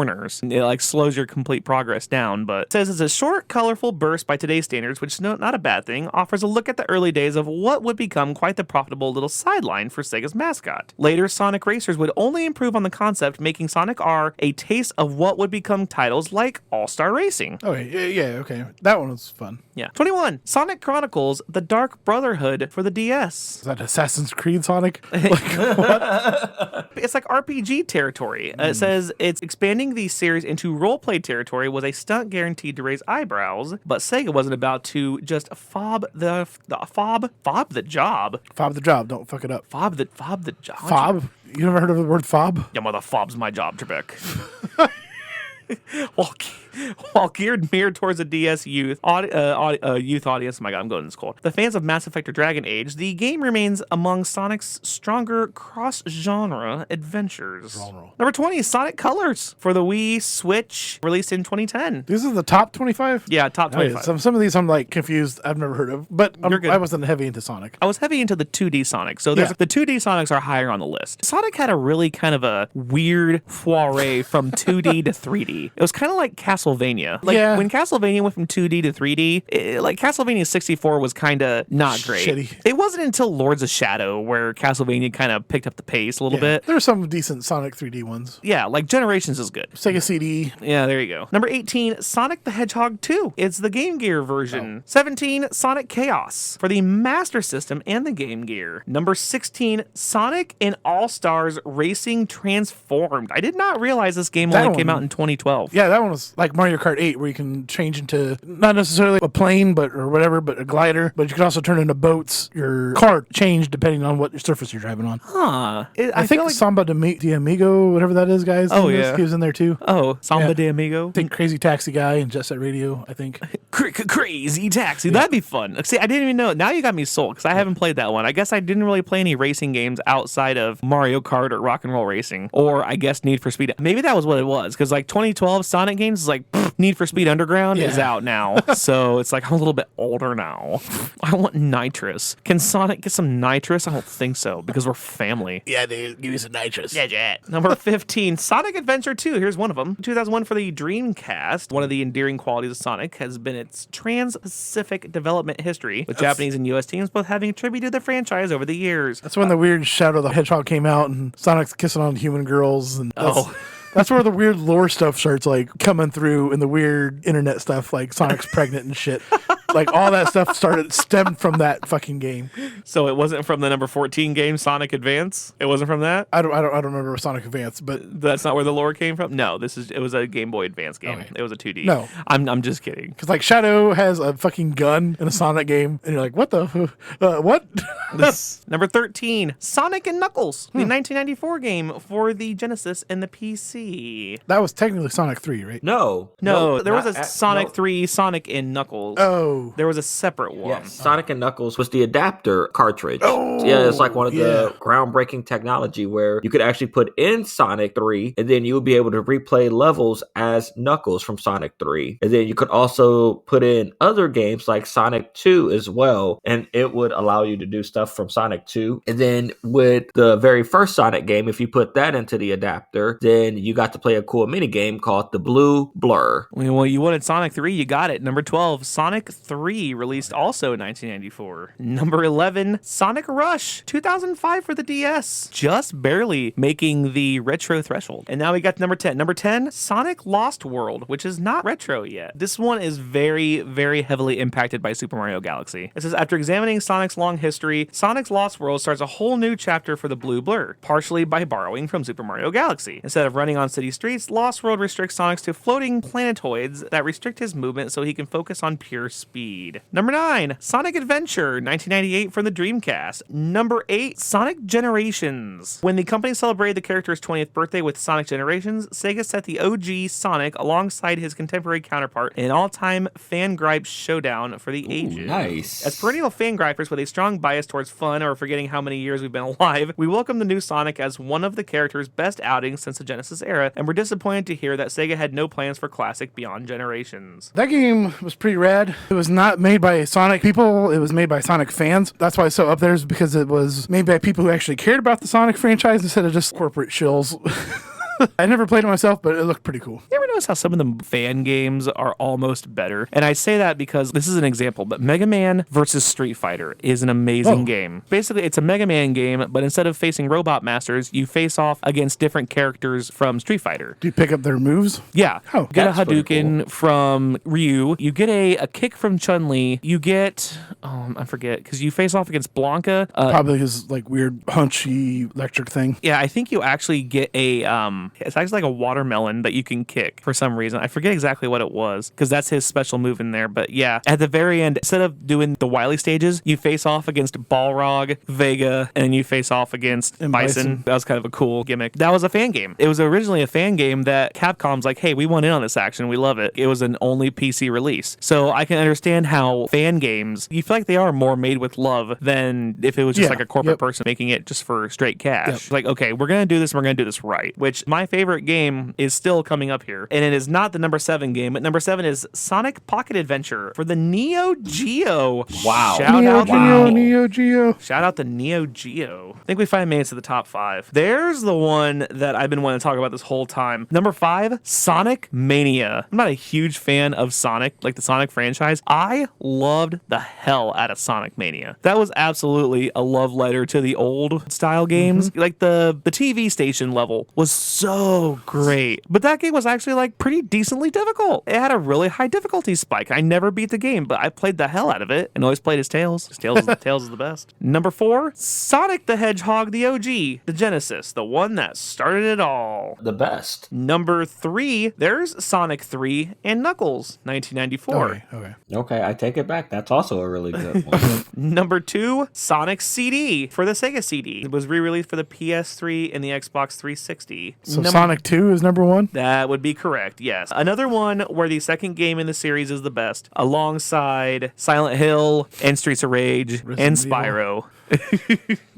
It like slows your complete progress down, but it says it's a short, colorful burst by today's standards, which is not a bad thing, offers a look at the early days of what would become quite the profitable little sideline for Sega's mascot. Later, Sonic Racers would only improve on the concept, making Sonic R a taste of what would become titles like All-Star Racing. Okay, yeah, okay. That one was fun. Yeah. 21, Sonic Chronicles, The Dark Brotherhood for the DS. Is that Assassin's Creed Sonic? It's like RPG territory. It says it's expanding the series into role-play territory was a stunt guaranteed to raise eyebrows, but Sega wasn't about to just fob the job. Fob the job. Don't fuck it up. Fob the job. Fob? You never heard of the word fob? Yeah, mother fob's my job, Trebek. Well, While geared towards a DS youth audience, oh my god, I'm going to school. The fans of Mass Effect or Dragon Age, the game remains among Sonic's stronger cross-genre adventures. Number 20, Sonic Colors for the Wii, Switch, released in 2010. These are the top 25? Yeah, top 25. Some of these I'm like confused. I've never heard of, but You're good. I wasn't heavy into Sonic. I was heavy into the 2D Sonic. So there's the 2D Sonics are higher on the list. Sonic had a really kind of a weird foray from 2D to 3D. It was kind of like Castlevania. Like when Castlevania went from 2D to 3D, like Castlevania 64 was kind of not great. Shitty. It wasn't until Lords of Shadow where Castlevania kind of picked up the pace a little bit. There's some decent Sonic 3D ones. Yeah, like Generations is good. Sega CD. Yeah, there you go. Number 18, Sonic the Hedgehog 2. It's the Game Gear version. 17, Sonic Chaos for the Master System and the Game Gear. Number 16, Sonic and All-Stars Racing Transformed. I did not realize this game only came out in 2012. Yeah, that one was like Mario Kart 8, where you can change into not necessarily a plane, but a glider, but you can also turn into boats. Your car changed depending on what surface you're driving on. Huh. I think like Samba de Amigo, whatever that is, guys. Oh, yeah. He was in there too. Oh, Samba de Amigo. I think Crazy Taxi Guy and Jet Set Radio, I think. Crazy Taxi. That'd be fun. See, I didn't even know. Now you got me sold because I haven't played that one. I guess I didn't really play any racing games outside of Mario Kart or Rock and Roll Racing, or I guess Need for Speed. Maybe that was what it was, because like 2012 Sonic games is like Need for Speed Underground is out now, so it's like I'm a little bit older now. I want nitrous. Can Sonic get some nitrous? I don't think so, because we're family. Yeah, dude, give me some nitrous. Yeah. Number 15, Sonic Adventure 2. Here's one of them. 2001 for the Dreamcast. One of the endearing qualities of Sonic has been its trans-Pacific development history, with Japanese and U.S. teams both having attributed the franchise over the years. That's when the weird Shadow the Hedgehog came out, and Sonic's kissing on human girls, and that's where the weird lore stuff starts like coming through, and the weird internet stuff like Sonic's pregnant and shit. Like all that stuff stemmed from that fucking game. So it wasn't from the number 14 game Sonic Advance? It wasn't from that? I don't remember Sonic Advance, but that's not where the lore came from? No, it was a Game Boy Advance game. Okay. It was a 2D. No. I'm just kidding. Because like Shadow has a fucking gun in a Sonic game, and you're like, what the what? Number 13, Sonic and Knuckles, the 1994 game for the Genesis and the PC. That was technically Sonic 3, right? No, there was a Sonic 3, Sonic and Knuckles. Oh. There was a separate one. Yes, Sonic and Knuckles was the adapter cartridge. Oh, yeah, it's like one of the groundbreaking technology where you could actually put in Sonic 3, and then you would be able to replay levels as Knuckles from Sonic 3. And then you could also put in other games like Sonic 2 as well, and it would allow you to do stuff from Sonic 2. And then with the very first Sonic game, if you put that into the adapter, then you got to play a cool mini game called the Blue Blur. Well, you wanted Sonic 3, you got it. Number 12, Sonic 3, released also in 1994. Number 11, Sonic Rush, 2005 for the DS. Just barely making the retro threshold. And now we got number 10. Number 10, Sonic Lost World, which is not retro yet. This one is very, very heavily impacted by Super Mario Galaxy. It says, after examining Sonic's long history, Sonic's Lost World starts a whole new chapter for the Blue Blur, partially by borrowing from Super Mario Galaxy. Instead of running on city streets, Lost World restricts Sonic to floating planetoids that restrict his movement so he can focus on pure speed. Number 9, Sonic Adventure, 1998 from the Dreamcast. Number 8, Sonic Generations. When the company celebrated the character's 20th birthday with Sonic Generations, Sega set the OG Sonic alongside his contemporary counterpart in an all-time fan gripe showdown for the ages. Nice. As perennial fan gripers with a strong bias towards fun or forgetting how many years we've been alive, we welcome the new Sonic as one of the character's best outings since the Genesis era, and we're disappointed to hear that Sega had no plans for classic Beyond Generations. That game was pretty rad. It was not made by Sonic people. It was made by Sonic fans. That's why it's so up there, is because it was made by people who actually cared about the Sonic franchise instead of just corporate shills. I never played it myself, but it looked pretty cool. You ever notice how some of the fan games are almost better? And I say that because this is an example, but Mega Man versus Street Fighter is an amazing game. Basically, it's a Mega Man game, but instead of facing Robot Masters, you face off against different characters from Street Fighter. Do you pick up their moves? Yeah. Oh, you get a Hadouken from Ryu. You get a kick from Chun-Li. You get, I forget, because you face off against Blanca. Probably his like weird punchy electric thing. Yeah, I think you actually get a It's actually like a watermelon that you can kick for some reason. I forget exactly what it was because that's his special move in there. But yeah, at the very end, instead of doing the Wily stages, you face off against Balrog, Vega, and you face off against Bison. That was kind of a cool gimmick. That was a fan game. It was originally a fan game that Capcom's like, hey, we want in on this action. We love it. It was an only PC release. So I can understand how fan games, you feel like they are more made with love than if it was just like a corporate person making it just for straight cash. Like, okay, we're going to do this and we're going to do this right. Which my favorite game is still coming up here. And it is not the number 7 game, but number 7 is Sonic Pocket Adventure for the Neo Geo. Wow. Neo Geo. Shout out to Neo Geo. I think we finally made it to the top 5. There's the one that I've been wanting to talk about this whole time. Number 5, Sonic Mania. I'm not a huge fan of Sonic, like the Sonic franchise. I loved the hell out of Sonic Mania. That was absolutely a love letter to the old style games. Like the TV station level was so great. But that game was actually like pretty decently difficult. It had a really high difficulty spike. I never beat the game, but I played the hell out of it and always played as Tails. Tails is the best. Number 4, Sonic the Hedgehog, the OG, the Genesis, the one that started it all. The best. Number 3, there's Sonic 3 and Knuckles, 1994. Okay, I take it back. That's also a really good one. Number 2, Sonic CD for the Sega CD. It was re-released for the PS3 and the Xbox 360. So Sonic 2 is number 1? That would be correct, yes. Another one where the second game in the series is the best, alongside Silent Hill and Streets of Rage and Spyro.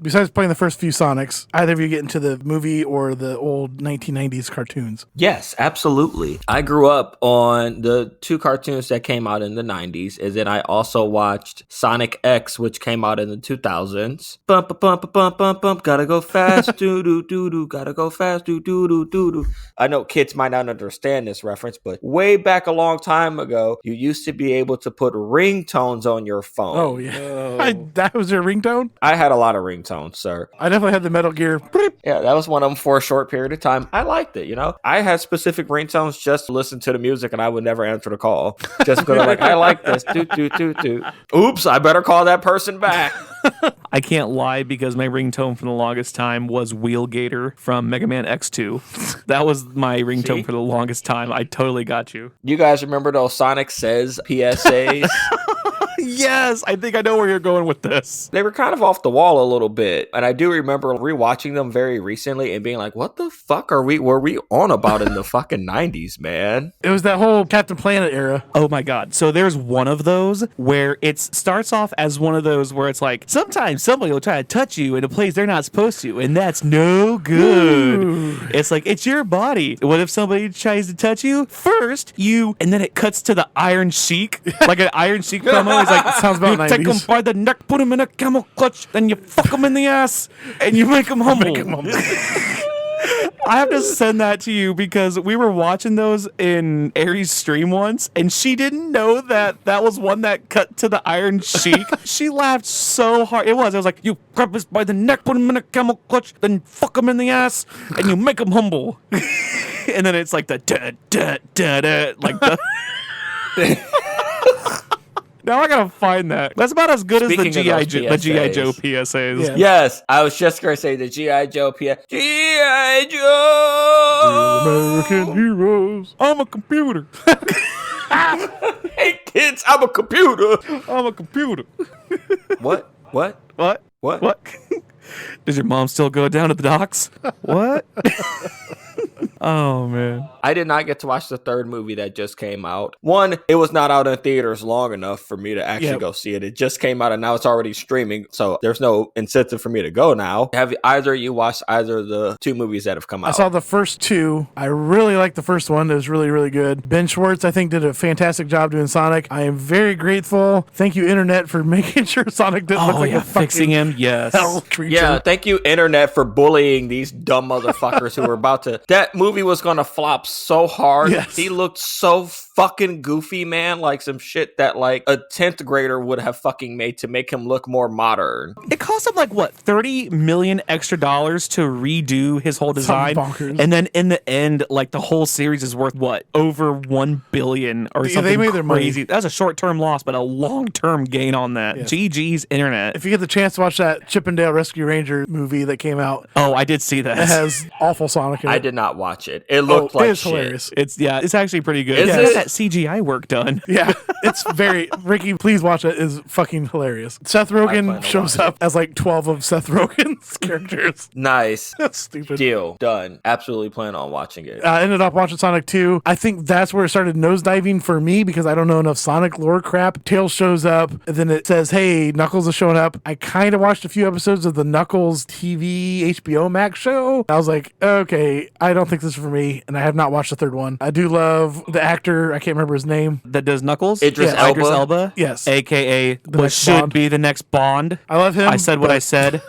Besides playing the first few Sonics, either of you get into the movie or the old 1990s cartoons? Yes, absolutely. I grew up on the 2 cartoons that came out in the 90s, and then I also watched Sonic X, which came out in the 2000s. Bump, bump, bump, bump, bump, bump, gotta go fast, doo-doo, gotta go fast, doo-doo. I know kids might not understand this reference, but way back a long time ago, you used to be able to put ringtones on your phone. Oh, yeah. That was your ringtone? I had a lot of ringtones, sir. I definitely had the Metal Gear. Yeah, that was one of them for a short period of time. I liked it, you know? I had specific ringtones just to listen to the music, and I would never answer the call. Just because I'm like, I like this. Oops, I better call that person back. I can't lie because my ringtone for the longest time was Wheelgator from Mega Man X2. That was my ringtone for the longest time. I totally got you. You guys remember those Sonic Says PSAs? Yes, I think I know where you're going with this. They were kind of off the wall a little bit. And I do remember rewatching them very recently and being like, what the fuck were we on about in the fucking 90s, man? It was that whole Captain Planet era. Oh my God. So there's one of those where it starts off as one of those where it's like, sometimes somebody will try to touch you in a place they're not supposed to, and that's no good. Ooh. It's like, it's your body. What if somebody tries to touch you? First, and then it cuts to the Iron Sheik, like an Iron Sheik promo. It's like, sounds about you 90s. Take him by the neck, put him in a camel clutch, then you fuck him in the ass, and you make him humble. I have to send that to you because we were watching those in Aries' stream once, and she didn't know that was one that cut to the Iron Sheik. She laughed so hard. It was like, you grab us by the neck, put him in a camel clutch, then fuck him in the ass, and you make him humble. And then it's like the da-da-da-da, like the... Now I gotta find that. That's about as good Speaking as the G.I. Joe PSAs. Yeah. Yes, I was just gonna say the G.I. Joe G.I. Joe! The American heroes. I'm a computer. Hey kids, I'm a computer. I'm a computer. What? Does your mom still go down to the docks? What? Oh, man. I did not get to watch the third movie that just came out. One, it was not out in theaters long enough for me to actually go see it. It just came out and now it's already streaming, so there's no incentive for me to go now. Have either of you watched either of the 2 movies that have come out? I saw the first 2. I really liked the first one. It was really, really good. Ben Schwartz, I think, did a fantastic job doing Sonic. I am very grateful. Thank you, Internet, for making sure Sonic didn't look like a fixing him. Yes. Hell creature. Yeah, thank you, Internet, for bullying these dumb motherfuckers who were about to... That movie was going to flop so hard. Yes. He looked so fucking goofy, man. Like some shit that like a 10th grader would have fucking made to make him look more modern. It cost him like, what, $30 million extra dollars to redo his whole design? And then in the end, like the whole series is worth, what, over $1 billion or something they made their crazy. money. That was a short-term loss, but a long-term gain on that. Yeah. GG's Internet. If you get the chance to watch that Chippendale Rescue Ranger movie that came out. Oh, I did see that. It has awful Sonic in it. I did not not watch it. It looked like it's shit. hilarious. It's actually pretty good. Is It's it? got that CGI work done. Yeah, it's very Ricky. Please watch it. Is fucking hilarious. Seth plan Rogen to shows watch up as like 12 of Seth Rogen's characters. Nice. That's stupid. Deal. Done. Absolutely plan on watching it. I ended up watching Sonic 2. I think that's where it started nosediving for me because I don't know enough Sonic lore crap. Tails shows up, and then it says, hey, Knuckles is showing up. I kind of watched a few episodes of the Knuckles TV HBO Max show. I was like, okay, I don't think this is for me, and I have not watched the third one. I do love the actor. I can't remember his name. That does Knuckles? Idris Yeah. Idris Elba. Elba? Yes. AKA what next should Bond. be the next Bond. I love him. I said what but I said.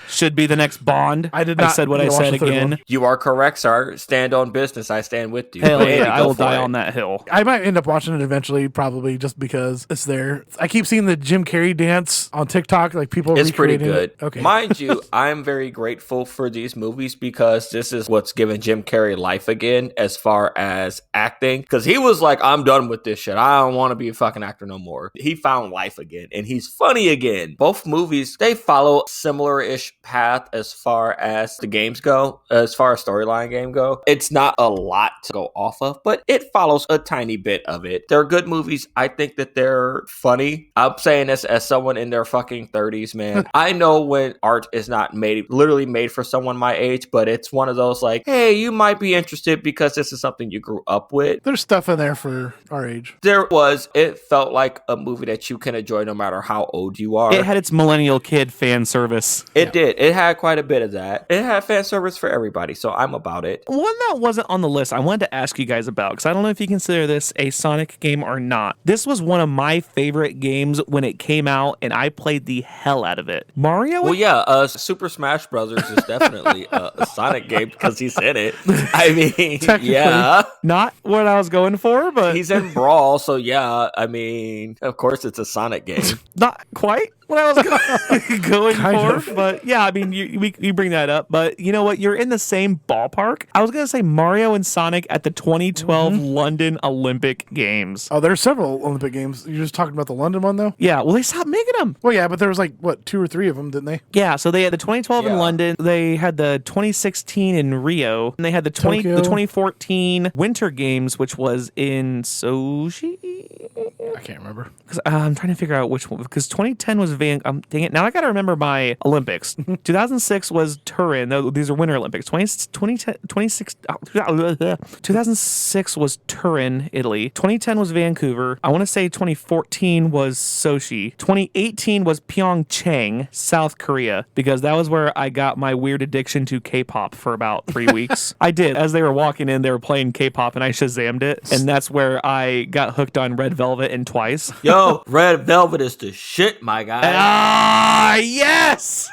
Should be the next Bond. I did not said what I need to watch said the third again. one. You are correct, sir. Stand on business. I stand with you. Hell Andy, yeah, I go will for die it. on that hill. I might end up watching it eventually, probably just because it's there. I keep seeing the Jim Carrey dance on TikTok, like people It's pretty recreating good. it. Okay. Mind you, I'm very grateful for these movies because this is what's given Jim Carrey life again as far as acting. Because he was like, I'm done with this shit. I don't want to be a fucking actor no more. He found life again and he's funny again. Both movies, they follow similar-ish path as far as the games go, as far as storyline game go. It's not a lot to go off of, but it follows a tiny bit of it. They're good movies. I think that they're funny. I'm saying this as someone in their fucking 30s, man. I know when art is not literally made for someone my age, but it's one of those like, hey, you might be interested because this is something you grew up with. There's stuff in there for our age. It felt like a movie that you can enjoy no matter how old you are. It had its millennial kid fan service. It did. It had quite a bit of that. It had fan service for everybody, so I'm about it. One that wasn't on the list, I wanted to ask you guys about, because I don't know if you consider this a Sonic game or not. This was one of my favorite games when it came out, and I played the hell out of it. Mario? Well, yeah, Super Smash Brothers is definitely a Sonic game because he's in it. I mean, yeah. Not what I was going for, but He's in Brawl, so yeah, I mean, of course it's a Sonic game. not quite what I was going Kind for. of. But yeah, I mean, you bring that up. But you know what? You're in the same ballpark. I was going to say Mario and Sonic at the 2012 London Olympic Games. Oh, there's several Olympic games. You're just talking about the London one, though? Yeah, well, they stopped making them. Well, yeah, but there was like, what, 2 or 3 of them, didn't they? Yeah, so they had the 2012 in Yeah. London, they had the 2016 in Rio, and they had the Tokyo. 2014 Winter Games, which was in Sochi. I can't remember. I'm trying to figure out which one, because 2010 was dang it, now I got to remember my Olympics. 2006 was Turin. These are Winter Olympics. 2006 was Turin, Italy. 2010 was Vancouver. I want to say 2014 was Sochi. 2018 was Pyeongchang, South Korea, because that was where I got my weird addiction to K-pop for about 3 weeks. I did. As they were walking in, they were playing K-pop, and I Shazammed it, and that's where I got hooked on Red Velvet and Twice. Yo, Red Velvet is the shit, my guy. Ah, yes!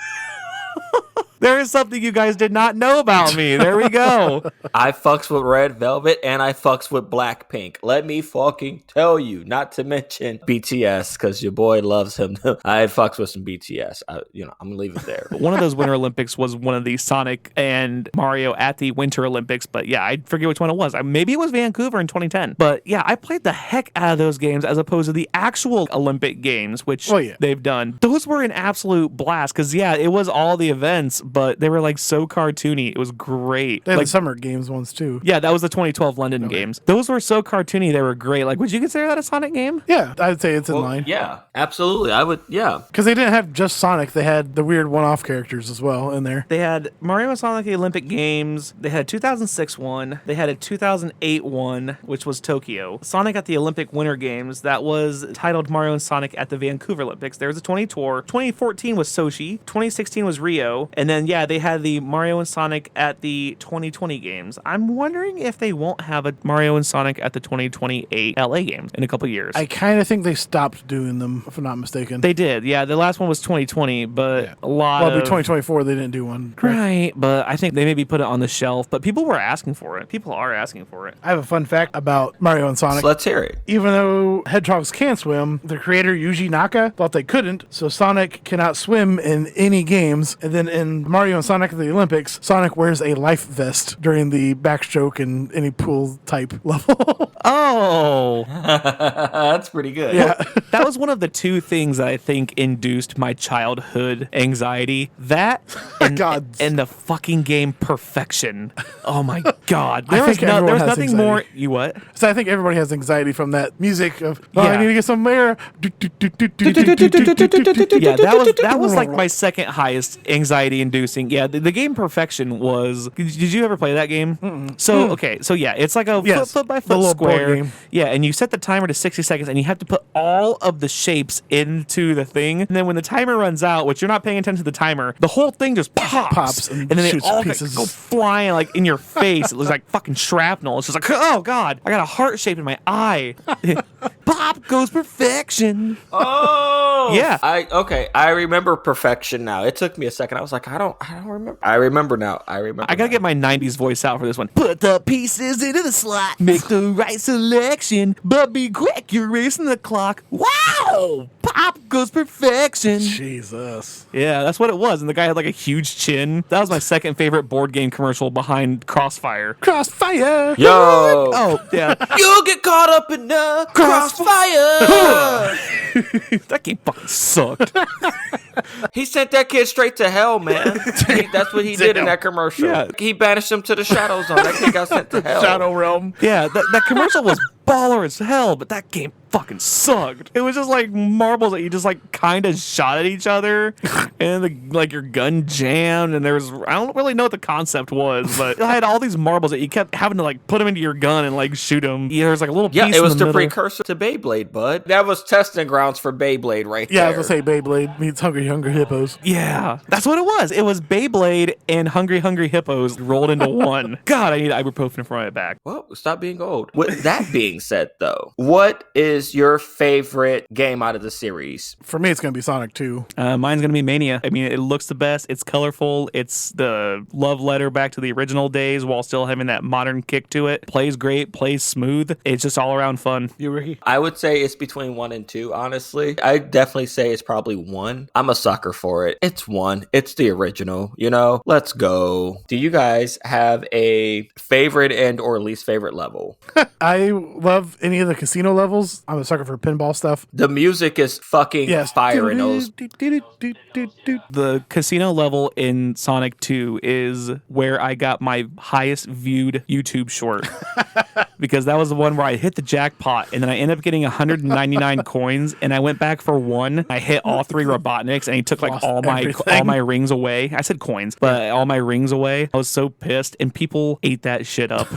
There is something you guys did not know about me. There we go. I fucks with Red Velvet and I fucks with Blackpink. Let me fucking tell you, not to mention BTS, because your boy loves him. I fucks with some BTS. I'm gonna leave it there. One of those Winter Olympics was one of the Sonic and Mario at the Winter Olympics, but yeah, I forget which one it was. Maybe it was Vancouver in 2010. But yeah, I played the heck out of those games as opposed to the actual Olympic Games, which they've done. Those were an absolute blast because, yeah, it was all the events, but they were like so cartoony. It was great. They had Like, the Summer Games ones, too. yeah, that was the 2012 London Games. Those were so cartoony. They were great. Like, would you consider that a Sonic game? Yeah, I'd say it's in line. Yeah, absolutely. I would, yeah. Because they didn't have just Sonic. They had the weird one-off characters as well in there. They had Mario and Sonic at the Olympic Games. They had a 2006 one. They had a 2008 one, which was Tokyo. Sonic at the Olympic Winter Games. That was titled Mario and Sonic at the Vancouver Olympics. There was a 2014 was Sochi. 2016 was Rio. And then, yeah, they had the Mario and Sonic at the 2020 Games. I'm wondering if they won't have a Mario and Sonic at the 2028 LA Games in a couple years. I kind of think they stopped doing them, if I'm not mistaken. They did. Yeah, the last one was 2020, but a lot Well, it'll of... be 2024. They didn't do one, correct? Right, but I think they maybe put it on the shelf, but people were asking for it. People are asking for it. I have a fun fact about Mario and Sonic. So let's hear it. Even though hedgehogs can swim, the creator Yuji Naka thought they couldn't, so Sonic cannot swim in any games. And then in Mario and Sonic at the Olympics, Sonic wears a life vest during the backstroke and any pool type level. Oh, That's pretty good. Yeah. That was one of the two things that I think induced my childhood anxiety. That and, God. and the fucking game Perfection. Oh my God. I There was, think everyone there was has nothing anxiety. more. You what? So I think everybody has anxiety from that music of, I Yeah. need to get some air. Yeah, that was like my second highest anxiety inducing. Yeah, the game Perfection was. Did you ever play that game? So okay, so yeah, it's like a Yes, foot by the foot little board square. game. Yeah, and you set the timer to 60 seconds, and you have to put all of the shapes into the thing. And then when the timer runs out, which you're not paying attention to the timer, the whole thing just pops, and then they shoots all pieces. go flying like in your face. It looks like fucking shrapnel. It's just like, oh God, I got a heart shape in my eye. Pop goes Perfection. Oh, Yeah. I remember Perfection now. It took me a second. I was like, I don't remember. I remember now. I gotta Get my 90s voice out for this one. Put the pieces into the slot. Make the right selection. But be quick, you're racing the clock. Wow! Pop goes Perfection. Jesus. Yeah, that's what it was. And the guy had like a huge chin. That was my second favorite board game commercial behind Crossfire. Crossfire. Yo. Oh, yeah. You'll get caught up in the crossfire. That game fucking sucked. He sent that kid straight to hell, man. That's what he did in that commercial. Yeah. He banished him to the shadow zone. That kid got sent to hell. Shadow Realm. Yeah, that commercial was baller as hell, but that game fucking sucked. It was just like marbles that you just like kind of shot at each other, and like your gun jammed, and I don't really know what the concept was, but I had all these marbles that you kept having to like put them into your gun and like shoot them. Yeah, there's like a little piece. Yeah, it was in the middle. precursor to Beyblade, bud. That was testing grounds for Beyblade right Yeah, I there. was gonna say Beyblade meets Hungry Hippos. Yeah, that's what it was. It was Beyblade and Hungry Hippos rolled into one. God, I need ibuprofen for my back. Well, stop being old. With that being said, though, what is your favorite game out of the series? For me, it's gonna be Sonic 2. Mine's gonna be Mania. I mean, it looks the best. It's colorful. It's the love letter back to the original days while still having that modern kick to it. Plays great. Plays smooth. It's just all around fun. You, Ricky? I would say it's between 1 and 2, honestly. I definitely say it's probably 1. I'm a sucker for it. It's 1. It's the original, you know? Let's go. Do you guys have a favorite and or least favorite level? I love any of the casino levels. I'm a sucker for pinball stuff. The music is fucking fire in those. The casino level in Sonic 2 is where I got my highest viewed YouTube short. Because that was the one where I hit the jackpot and then I ended up getting 199 coins and I went back for one. I hit all 3 Robotniks and he took like Lost all everything. my rings away. I said coins, but all my rings away. I was so pissed and people ate that shit up.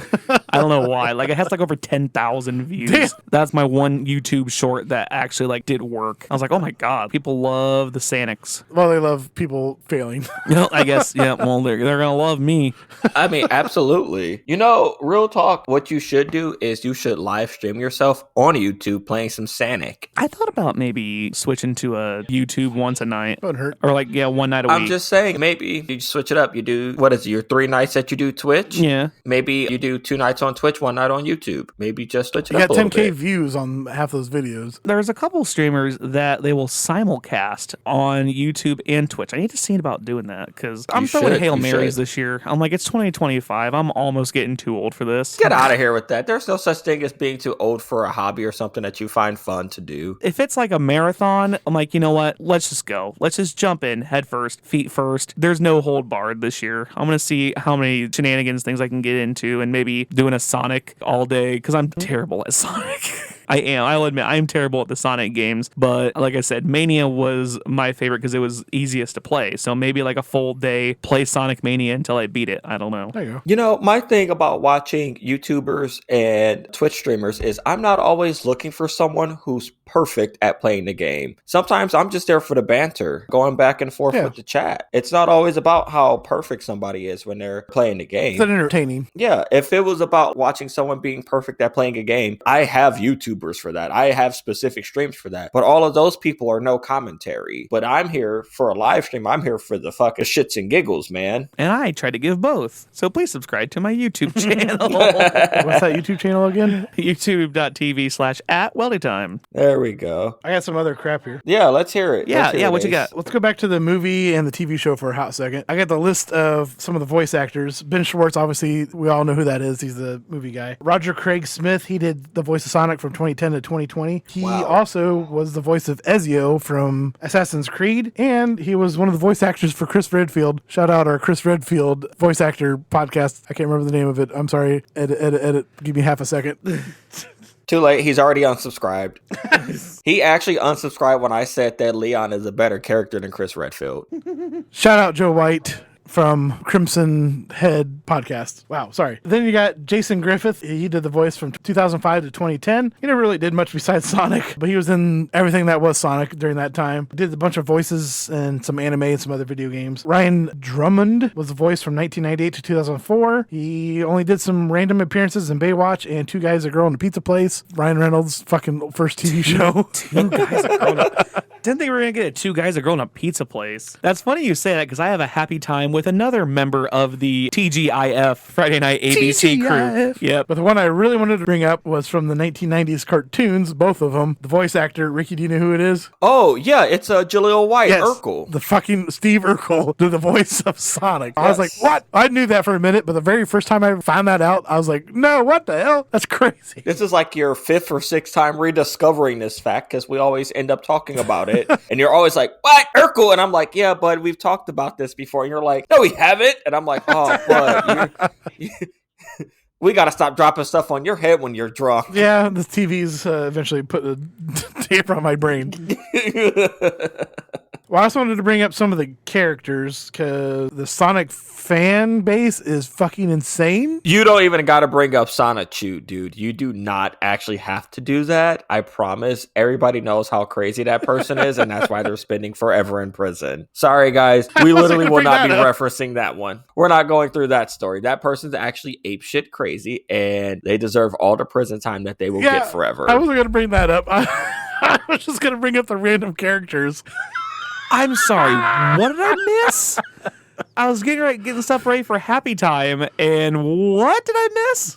I don't know why. Like it has like over 10,000 views. Damn. That's my one YouTube short that actually like did work. I was like, oh my God, people love the Sanics. Well, they love people failing. You know, I guess, yeah, well, they're gonna love me. I mean, absolutely. You know, real talk, what you should do is you should live stream yourself on YouTube playing some Sonic. I thought about maybe switching to a YouTube once a night. Wouldn't hurt. Or like, yeah, one night a week. I'm just saying, maybe you switch it up. You do, what is it, your 3 nights that you do Twitch? Yeah. Maybe you do 2 nights on Twitch, 1 night on YouTube. Maybe just switch it You up got a little 10K bit. views on half those videos. There's a couple streamers that they will simulcast on YouTube and Twitch. I need to see about doing that because I'm throwing should, Hail you Marys should. this year. I'm like, it's 2025. I'm almost getting too old for this. Get out of here with that. There's no such thing as being too old for a hobby or something that you find fun to do. If it's like a marathon, I'm like, you know what? Let's just go. Let's just jump in head first, feet first. There's no hold barred this year. I'm going to see how many shenanigans things I can get into and maybe doing a Sonic all day because I'm terrible at Sonic. I am. I'll admit I am terrible at the Sonic games, but like I said, Mania was my favorite because it was easiest to play. So maybe like a full day, play Sonic Mania until I beat it. I don't know. There you go. You know, my thing about watching YouTubers and Twitch streamers is I'm not always looking for someone who's perfect at playing the game. Sometimes I'm just there for the banter, going back and forth with the chat. It's not always about how perfect somebody is when they're playing the game. It's entertaining. Yeah, if it was about watching someone being perfect at playing a game, I have YouTubers for that. I have specific streams for that. But all of those people are no commentary. But I'm here for a live stream. I'm here for the fucking shits and giggles, man. And I try to give both. So please subscribe to my YouTube channel. What's that YouTube channel again? YouTube.tv/@WeldyTime. There we go. I got some other crap here. Yeah, let's hear it. Yeah, Let's hear yeah, it, what you Ace. got? Let's go back to the movie and the TV show for a hot second. I got the list of some of the voice actors. Ben Schwartz, obviously, we all know who that is. He's the movie guy. Roger Craig Smith, he did the voice of Sonic from 2010 to 2020. He Wow. also was the voice of Ezio from Assassin's Creed, and he was one of the voice actors for Chris Redfield. Shout out our Chris Redfield voice actor podcast. I can't remember the name of it. I'm sorry. Edit. Give me half a second. Too late. He's already unsubscribed. He actually unsubscribed when I said that Leon is a better character than Chris Redfield. Shout out Joe White from Crimson Head podcast. Wow, sorry. Then you got Jason Griffith. He did the voice from 2005 to 2010. He never really did much besides Sonic, but he was in everything that was Sonic during that time. Did a bunch of voices in some anime and some other video games. Ryan Drummond was the voice from 1998 to 2004. He only did some random appearances in Baywatch and Two Guys, a Girl in a Pizza Place. Ryan Reynolds' fucking first TV show. Two Guys, a Girl in a... Didn't they were going to get a Two Guys, a Girl in a Pizza Place? That's funny you say that because I have a happy time with another member of the TGIF Friday Night ABC crew. Yep. But the one I really wanted to bring up was from the 1990s cartoons, both of them. The voice actor, Ricky, do you know who it is? Oh, yeah, it's Jaleel White, Urkel. The fucking Steve Urkel did the voice of Sonic. I was like, what? I knew that for a minute, but the very first time I found that out, I was like, no, what the hell? That's crazy. This is like your fifth or sixth time rediscovering this fact because we always end up talking about it. And you're always like, what? Urkel? And I'm like, yeah, bud, we've talked about this before. And you're like, no, we haven't. And I'm like, oh, bud, we got to stop dropping stuff on your head when you're drunk. Yeah, the TV's eventually put a tape on my brain. Well, I also wanted to bring up some of the characters because the Sonic fan base is fucking insane. You don't even got to bring up Sonic Chew, dude. You do not actually have to do that. I promise. Everybody knows how crazy that person is, and that's why they're spending forever in prison. Sorry, guys. We literally will not be referencing that one. We're not going through that story. That person's actually apeshit crazy, and they deserve all the prison time that they will get forever. I wasn't going to bring that up. I was just going to bring up the random characters. I'm sorry, what did I miss? I was getting stuff ready for Happy Time, and what did I miss?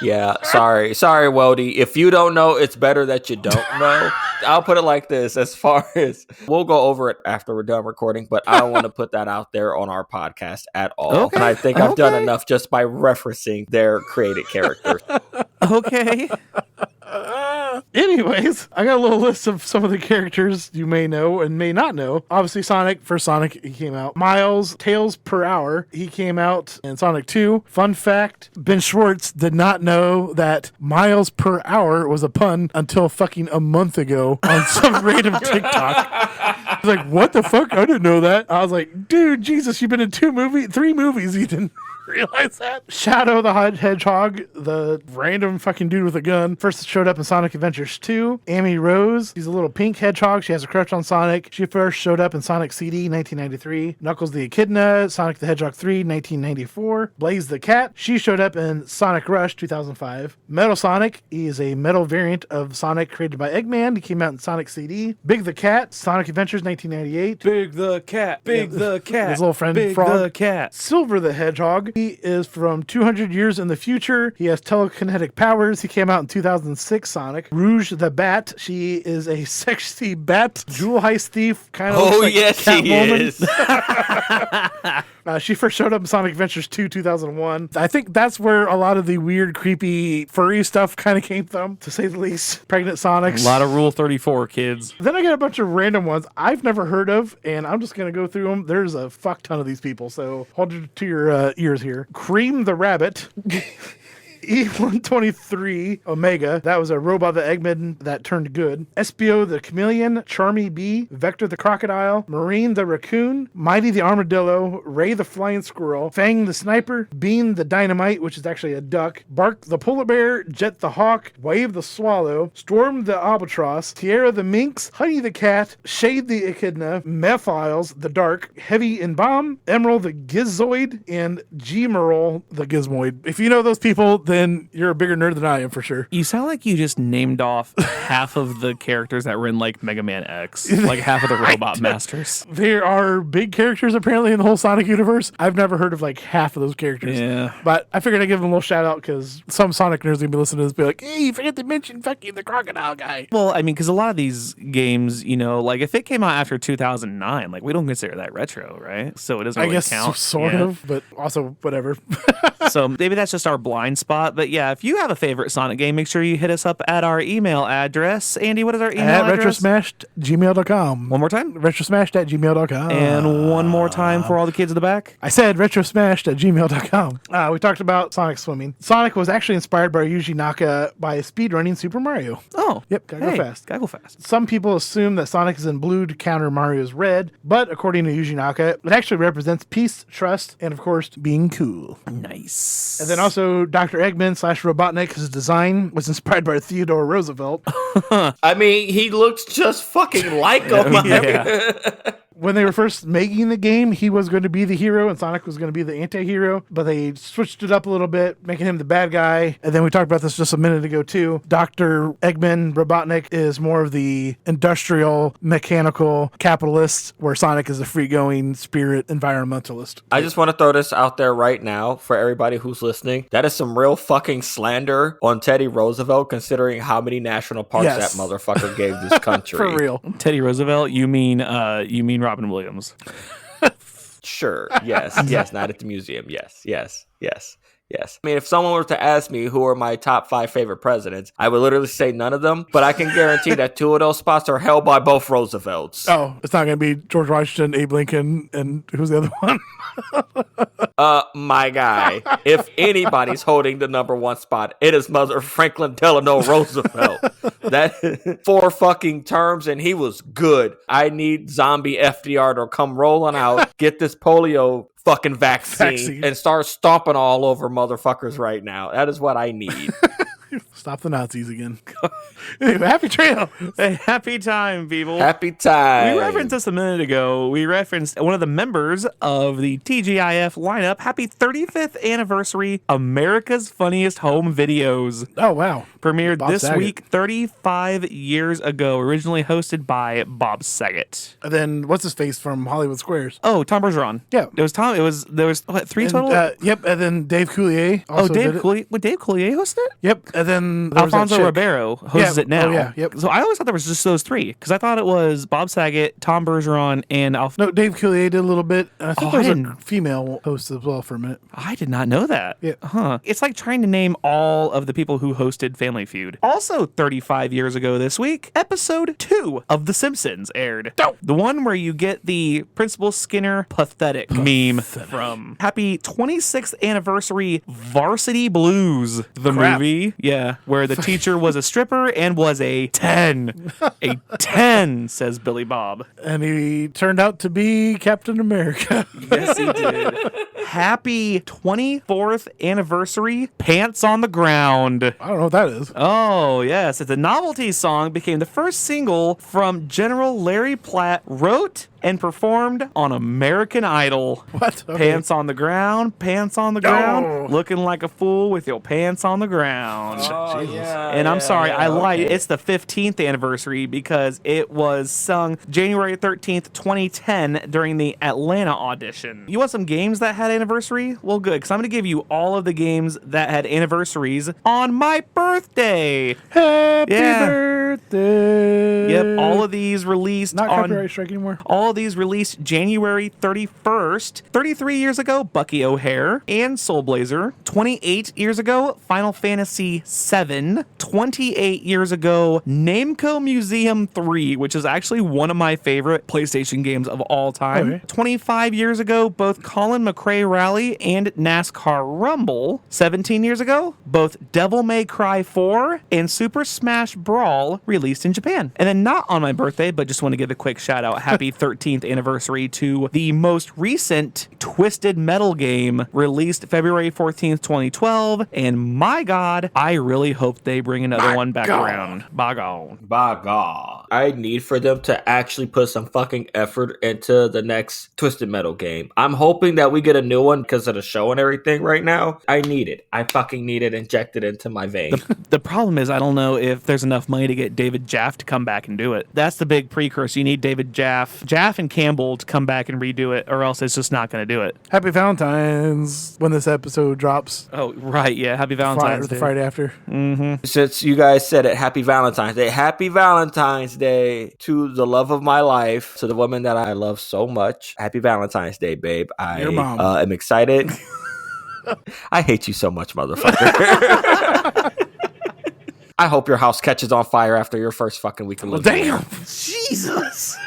Yeah, sorry, Weldy. If you don't know, it's better that you don't know. I'll put it like this, as far as we'll go over it after we're done recording, but I don't want to put that out there on our podcast at all. Okay, and I think I've done enough just by referencing their created characters. Okay. Anyways, I got a little list of some of the characters you may know and may not know. Obviously, Sonic, he came out. Miles, Tails per Hour, he came out in Sonic 2. Fun fact, Ben Schwartz did not know that miles per hour was a pun until fucking a month ago on some random TikTok. He's like, what the fuck? I didn't know that. I was like, dude, Jesus, you've been in 3 movies, you didn't realize that? Shadow the Hedgehog, the random fucking dude with a gun, first showed up in Sonic Adventures 2. Amy Rose, she's a little pink hedgehog. She has a crush on Sonic. She first showed up in Sonic CD, 1993. Knuckles the Echidna, Sonic the Hedgehog 3, 1994. Blaze the Cat, she showed up in Sonic Rush, 2005. Metal Sonic, he is a metal variant of Sonic created by Eggman. He came out in Sonic CD. Big the Cat, Sonic Adventures, 1998. Big the Cat, Big the Cat. His little friend Big Frog. the Cat. Silver the Hedgehog, he is from 200 years in the future. He has telekinetic powers. He came out in 2006 Sonic. Rouge the Bat, she is a sexy bat jewel heist thief. Kind of looks like yes, she Catwoman. is. She first showed up in Sonic Adventures 2, 2001. I think that's where a lot of the weird, creepy, furry stuff kind of came from, to say the least. Pregnant Sonics. A lot of Rule 34, kids. Then I got a bunch of random ones I've never heard of, and I'm just going to go through them. There's a fuck ton of these people, so hold it to your ears here. Cream the Rabbit. E123 Omega, that was a robot that Eggman that turned good. Espio the Chameleon, Charmy Bee, Vector the Crocodile, Marine the Raccoon, Mighty the Armadillo, Ray the Flying Squirrel, Fang the Sniper, Bean the Dynamite, which is actually a duck, Bark the Polar Bear, Jet the Hawk, Wave the Swallow, Storm the Albatross, Tierra the Minx, Honey the Cat, Shade the Echidna, Mephiles the Dark, Heavy and Bomb, Emerald the Gizoid, and G-Merle the Gizmoid. If you know those people, then you're a bigger nerd than I am for sure. You sound like you just named off half of the characters that were in like Mega Man X, like half of the Robot Masters. There are big characters apparently in the whole Sonic universe. I've never heard of like half of those characters. Yeah. But I figured I'd give them a little shout out because some Sonic nerds gonna be listening to this, be like, hey, you forget to mention fucking the crocodile guy. Well, I mean, because a lot of these games, you know, like if it came out after 2009, like we don't consider that retro, right? So it doesn't really count. Sort of, but also whatever. So maybe that's just our blind spot. spot. But yeah, if you have a favorite Sonic game, make sure you hit us up at our email address. Andy, what is our email At address? retrosmashed@gmail.com. One more time. Retrosmashed@gmail.com. And one more time for all the kids in the back. I said retrosmashed@gmail.com. We talked about Sonic swimming. Sonic was actually inspired by Yuji Naka by speedrunning Super Mario. Oh. Yep, gotta go fast. Gotta go fast. Some people assume that Sonic is in blue to counter Mario's red, but according to Yuji Naka, it actually represents peace, trust, and of course, being cool. Nice. And then also, Dr. Eggman / Robotnik, his design was inspired by Theodore Roosevelt. I mean, he looks just fucking like him. Yeah. When they were first making the game, he was going to be the hero and Sonic was going to be the anti-hero, but they switched it up a little bit, making him the bad guy. And then we talked about this just a minute ago too. Dr. Eggman Robotnik is more of the industrial, mechanical capitalist, where Sonic is a free-going spirit environmentalist. I just want to throw this out there right now for everybody who's listening. That is some real fucking slander on Teddy Roosevelt, considering how many national parks Yes. that motherfucker gave this country. For real. Teddy Roosevelt, you mean Robin Williams. Sure. Yes. Yes. Not at the museum. Yes. Yes. Yes. Yes. I mean, if someone were to ask me who are my top 5 favorite presidents, I would literally say none of them, but I can guarantee that 2 of those spots are held by both Roosevelts. Oh, it's not going to be George Washington, Abe Lincoln, and who's the other one? My guy. If anybody's holding the number 1 spot, it is Mother Franklin Delano Roosevelt. That 4 fucking terms, and he was good. I need zombie FDR to come rolling out, get this polio fucking vaccine and start stomping all over motherfuckers right now. That is what I need. Stop the Nazis again. Anyway, happy trail. Hey, happy time, people. Happy time. We referenced this a minute ago. We referenced one of the members of the TGIF lineup. Happy 35th anniversary, America's Funniest Home Videos. Oh, wow. Premiered Bob this Saget. week, 35 years ago. Originally hosted by Bob Saget. And then what's his face from Hollywood Squares? Oh, Tom Bergeron. Yeah. There was what, 3 And, total? yep. And then Dave Coulier. Oh, Also Dave did it. Coulier. Would Dave Coulier host it? Yep. And then there was that Alfonso chick. Ribeiro hosts it now. Oh, yeah. Yep. So I always thought there was just those 3 because I thought it was Bob Saget, Tom Bergeron, and No, Dave Coulier did a little bit. And I think Oh, there I was a didn't- female host as well for a minute. I did not know that. Yeah. Huh. It's like trying to name all of the people who hosted Family Feud. Also, 35 years ago this week, episode 2 of The Simpsons aired. The one where you get the Principal Skinner pathetic meme from. Happy 26th anniversary Varsity Blues, the Crap. movie. Yeah, where the teacher was a stripper and was a 10. A 10, says Billy Bob. And he turned out to be Captain America. Yes, he did. Happy 24th anniversary, Pants on the Ground. I don't know what that is. Oh, yes. It's a novelty song, became the first single from General Larry Platt, wrote and performed on American Idol. What? Okay. Pants on the ground, Oh. looking like a fool with your pants on the ground. Oh, yeah, And I'm sorry, I lied. okay. It's the 15th anniversary because it was sung January 13th, 2010 during the Atlanta audition. You want some games that had anniversary? Well, good, because I'm going to give you all of the games that had anniversaries on my birthday. Happy Yeah. birthday. Yep, all of these released Not on... copyright strike anymore. All of these released January 31st. 33 years ago, Bucky O'Hare and Soul Blazer. 28 years ago, Final Fantasy VII. 28 years ago, Namco Museum 3, which is actually one of my favorite PlayStation games of all time. Okay. 25 years ago, both Colin McRae Rally and NASCAR Rumble. 17 years ago, both Devil May Cry 4 and Super Smash Brawl released in Japan. And then not on my birthday, but just want to give a quick shout out. Happy 13th anniversary to the most recent Twisted Metal game released February 14th, 2012. And my God, I really hope they bring another one back around. By God. By God. I need for them to actually put some fucking effort into the next Twisted Metal game. I'm hoping that we get a new one because of the show and everything right now. I need it. I fucking need it injected into my vein. The problem is, I don't know if there's enough money to get David Jaff to come back and do it. That's the big precursor. You need David Jaff and Campbell to come back and redo it, or else it's just not going to do it. Happy Valentine's when this episode drops. Oh, right. Yeah. Happy Valentine's The Day. Friday after. Since you guys said it, happy Valentine's Day. Happy Valentine's Day to the love of my life, to the woman that I love so much. Happy Valentine's Day, babe. I Your mom. am excited. I hate you so much, motherfucker. I hope your house catches on fire after your first fucking week of living. Damn. Jesus.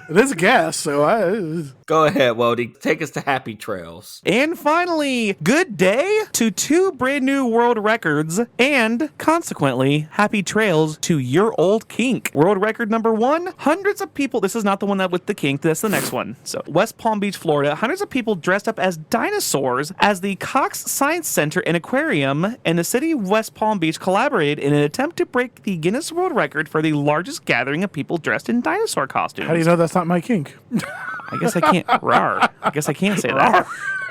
It is a gas, so Go ahead, Wody. Take us to happy trails. And finally, good day to 2 brand new world records, and consequently, happy trails to your old kink. World record number 1, hundreds of people. This is not the one that with the kink. That's the next one. So, West Palm Beach, Florida. Hundreds of people dressed up as dinosaurs as the Cox Science Center and Aquarium and the city of West Palm Beach collaborated in an attempt to break the Guinness World Record for the largest gathering of people dressed in dinosaur costumes. how do you know that's not my kink? I guess I can't. Rawr. I guess I can't say that.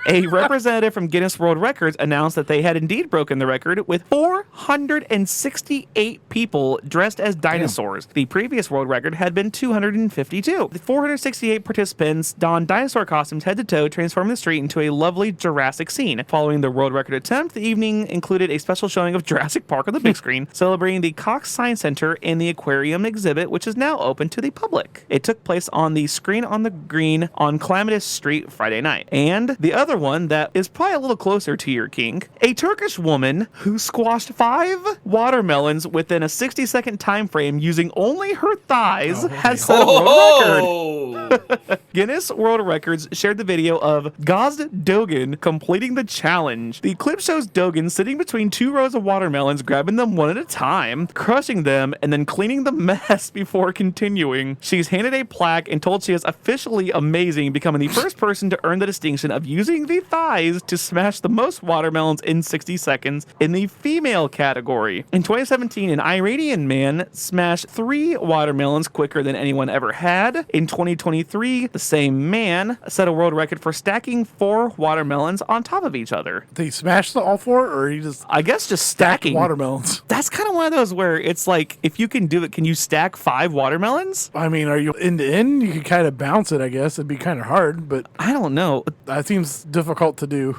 A representative from Guinness World Records announced that they had indeed broken the record with 468 people dressed as dinosaurs. Damn. The previous world record had been 252. The 468 participants donned dinosaur costumes head to toe, transforming the street into a lovely Jurassic scene. Following the world record attempt, the evening included a special showing of Jurassic Park on the big screen, celebrating the Cox Science Center and the aquarium exhibit, which is now open to the public. It took place on the screen on the green on Calamitous Street Friday night. And the other one that is probably a little closer to your kink, a Turkish woman who squashed 5 watermelons within a 60-second time frame using only her thighs has set a world record. Guinness World Records shared the video of Gazd Dogan completing the challenge. The clip shows Dogan sitting between 2 rows of watermelons, grabbing them one at a time, crushing them, and then cleaning the mess before continuing. She's handed a plaque and told she is officially amazing, becoming the first person to earn the distinction of using the thighs to smash the most watermelons in 60 seconds in the female category. In 2017, an Iranian man smashed 3 watermelons quicker than anyone ever had. In 2023, the same man set a world record for stacking 4 watermelons on top of each other. Did he smash all 4, or he just I guess just stacking watermelons? That's kind of one of those where it's like, if you can do it, can you stack 5 watermelons? I mean, are you end to end? You could kind of bounce it, I guess. It'd be kind of hard, but I don't know. That seems difficult to do.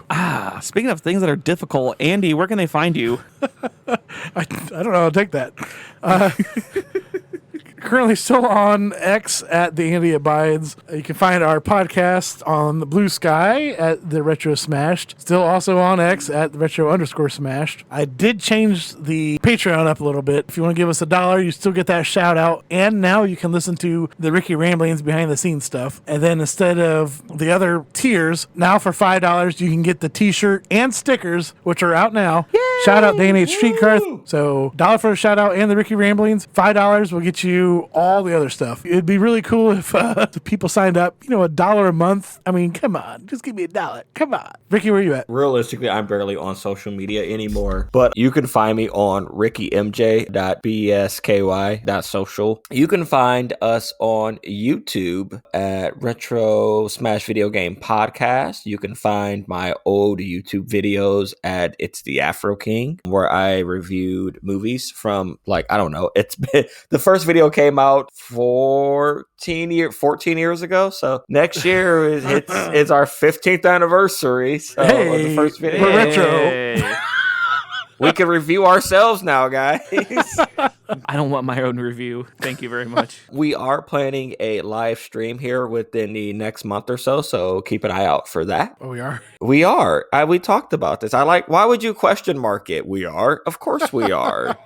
Speaking of things that are difficult, Andy, where can they find you? I don't know. I'll take that. Currently still on X at The Andy Abides. You can find our podcast on the Blue Sky at The Retro Smashed. Still also on X at The Retro_Smashed. I did change the Patreon up a little bit. If you want to give us $1, you still get that shout out. And now you can listen to the Ricky Ramblings behind the scenes stuff. And then instead of the other tiers, now for $5, you can get the t-shirt and stickers, which are out now. Yay! Shout out Day & Age Streetcar. So $1 for a shout out and the Ricky Ramblings. $5 will get you all the other stuff. It'd be really cool if the people signed up, $1 a month. I mean, come on, just give me $1. Come on. Ricky, where you at? Realistically, I'm barely on social media anymore, but you can find me on rickymj.bsky.social. You can find us on YouTube at Retro Smash Video Game Podcast. You can find my old YouTube videos at It's the Afro King, where I reviewed movies from, I don't know, it's been, the first video came out 14 years ago, so next year it's our 15th anniversary. So hey, the first video, we're retro. We can review ourselves now, guys. I don't want my own review. Thank you very much. We are planning a live stream here within the next month or so keep an eye out for that. Oh, we are? We are. We talked about this. Why would you question mark it? We are. Of course we are.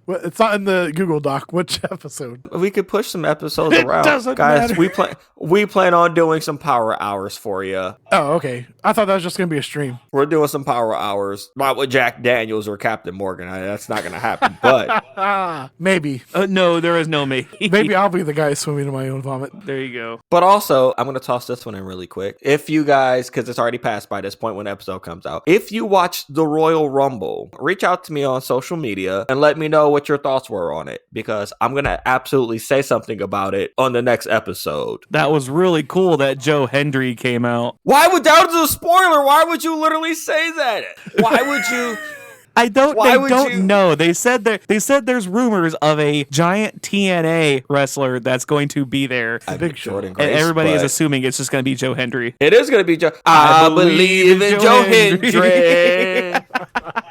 Well, it's not in the Google Doc. Which episode? We could push some episodes around. Doesn't guys, matter. we plan on doing some power hours for you. Oh, okay. I thought that was just going to be a stream. We're doing some power hours. Not with Jack Daniels or Captain Morgan. That's not going to happen, but... Maybe. No, there is no me. Maybe I'll be the guy swimming in my own vomit. There you go. But also, I'm going to toss this one in really quick. If you guys, because it's already passed by this point when the episode comes out, if you watched the Royal Rumble, reach out to me on social media and let me know what your thoughts were on it, because I'm going to absolutely say something about it on the next episode. That was really cool that Joe Hendry came out. Why would that was a spoiler? Why would you literally say that? Why would you... I don't know. They said there's rumors of a giant TNA wrestler that's going to be there. Big Show. And everybody is assuming it's just going to be Joe Hendry. It is going to be Joe. I believe in Joe Hendry.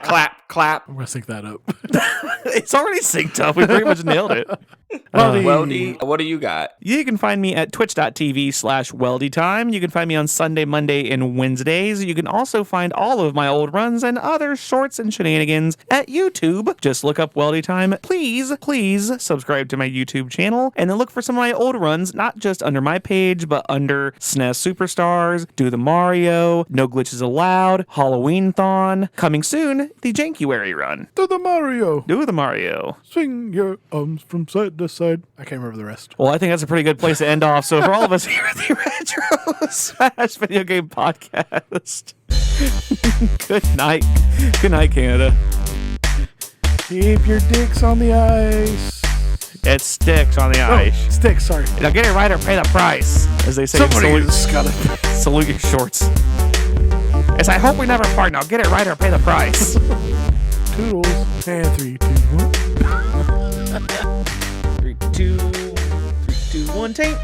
Clap. clap. I'm going to sync that up. It's already synced up. We pretty much nailed it. Weldy, what do you got? You can find me at twitch.tv/weldytime. You can find me on Sunday, Monday, and Wednesdays. You can also find all of my old runs and other shorts and shenanigans at YouTube. Just look up Weldy Time. Please subscribe to my YouTube channel and then look for some of my old runs, not just under my page, but under SNES Superstars, Do the Mario, No Glitches Allowed, Halloween-thon. Coming soon, the Jankuary run. Do the Mario. Do the Mario. Swing your arms from side to side. I can't remember the rest. Well, I think that's a pretty good place to end off. So for all of us here at the Retro Smash Video Game Podcast, good night. Good night, Canada. Keep your dicks on the ice. It sticks on the ice. Sticks, sorry. Now get it right or pay the price, as they say. Somebody's got to... Salute your shorts. As I hope we never part. Now get it right or pay the price. Toodles. And 3, 2, 1. 3, 2, 1, take.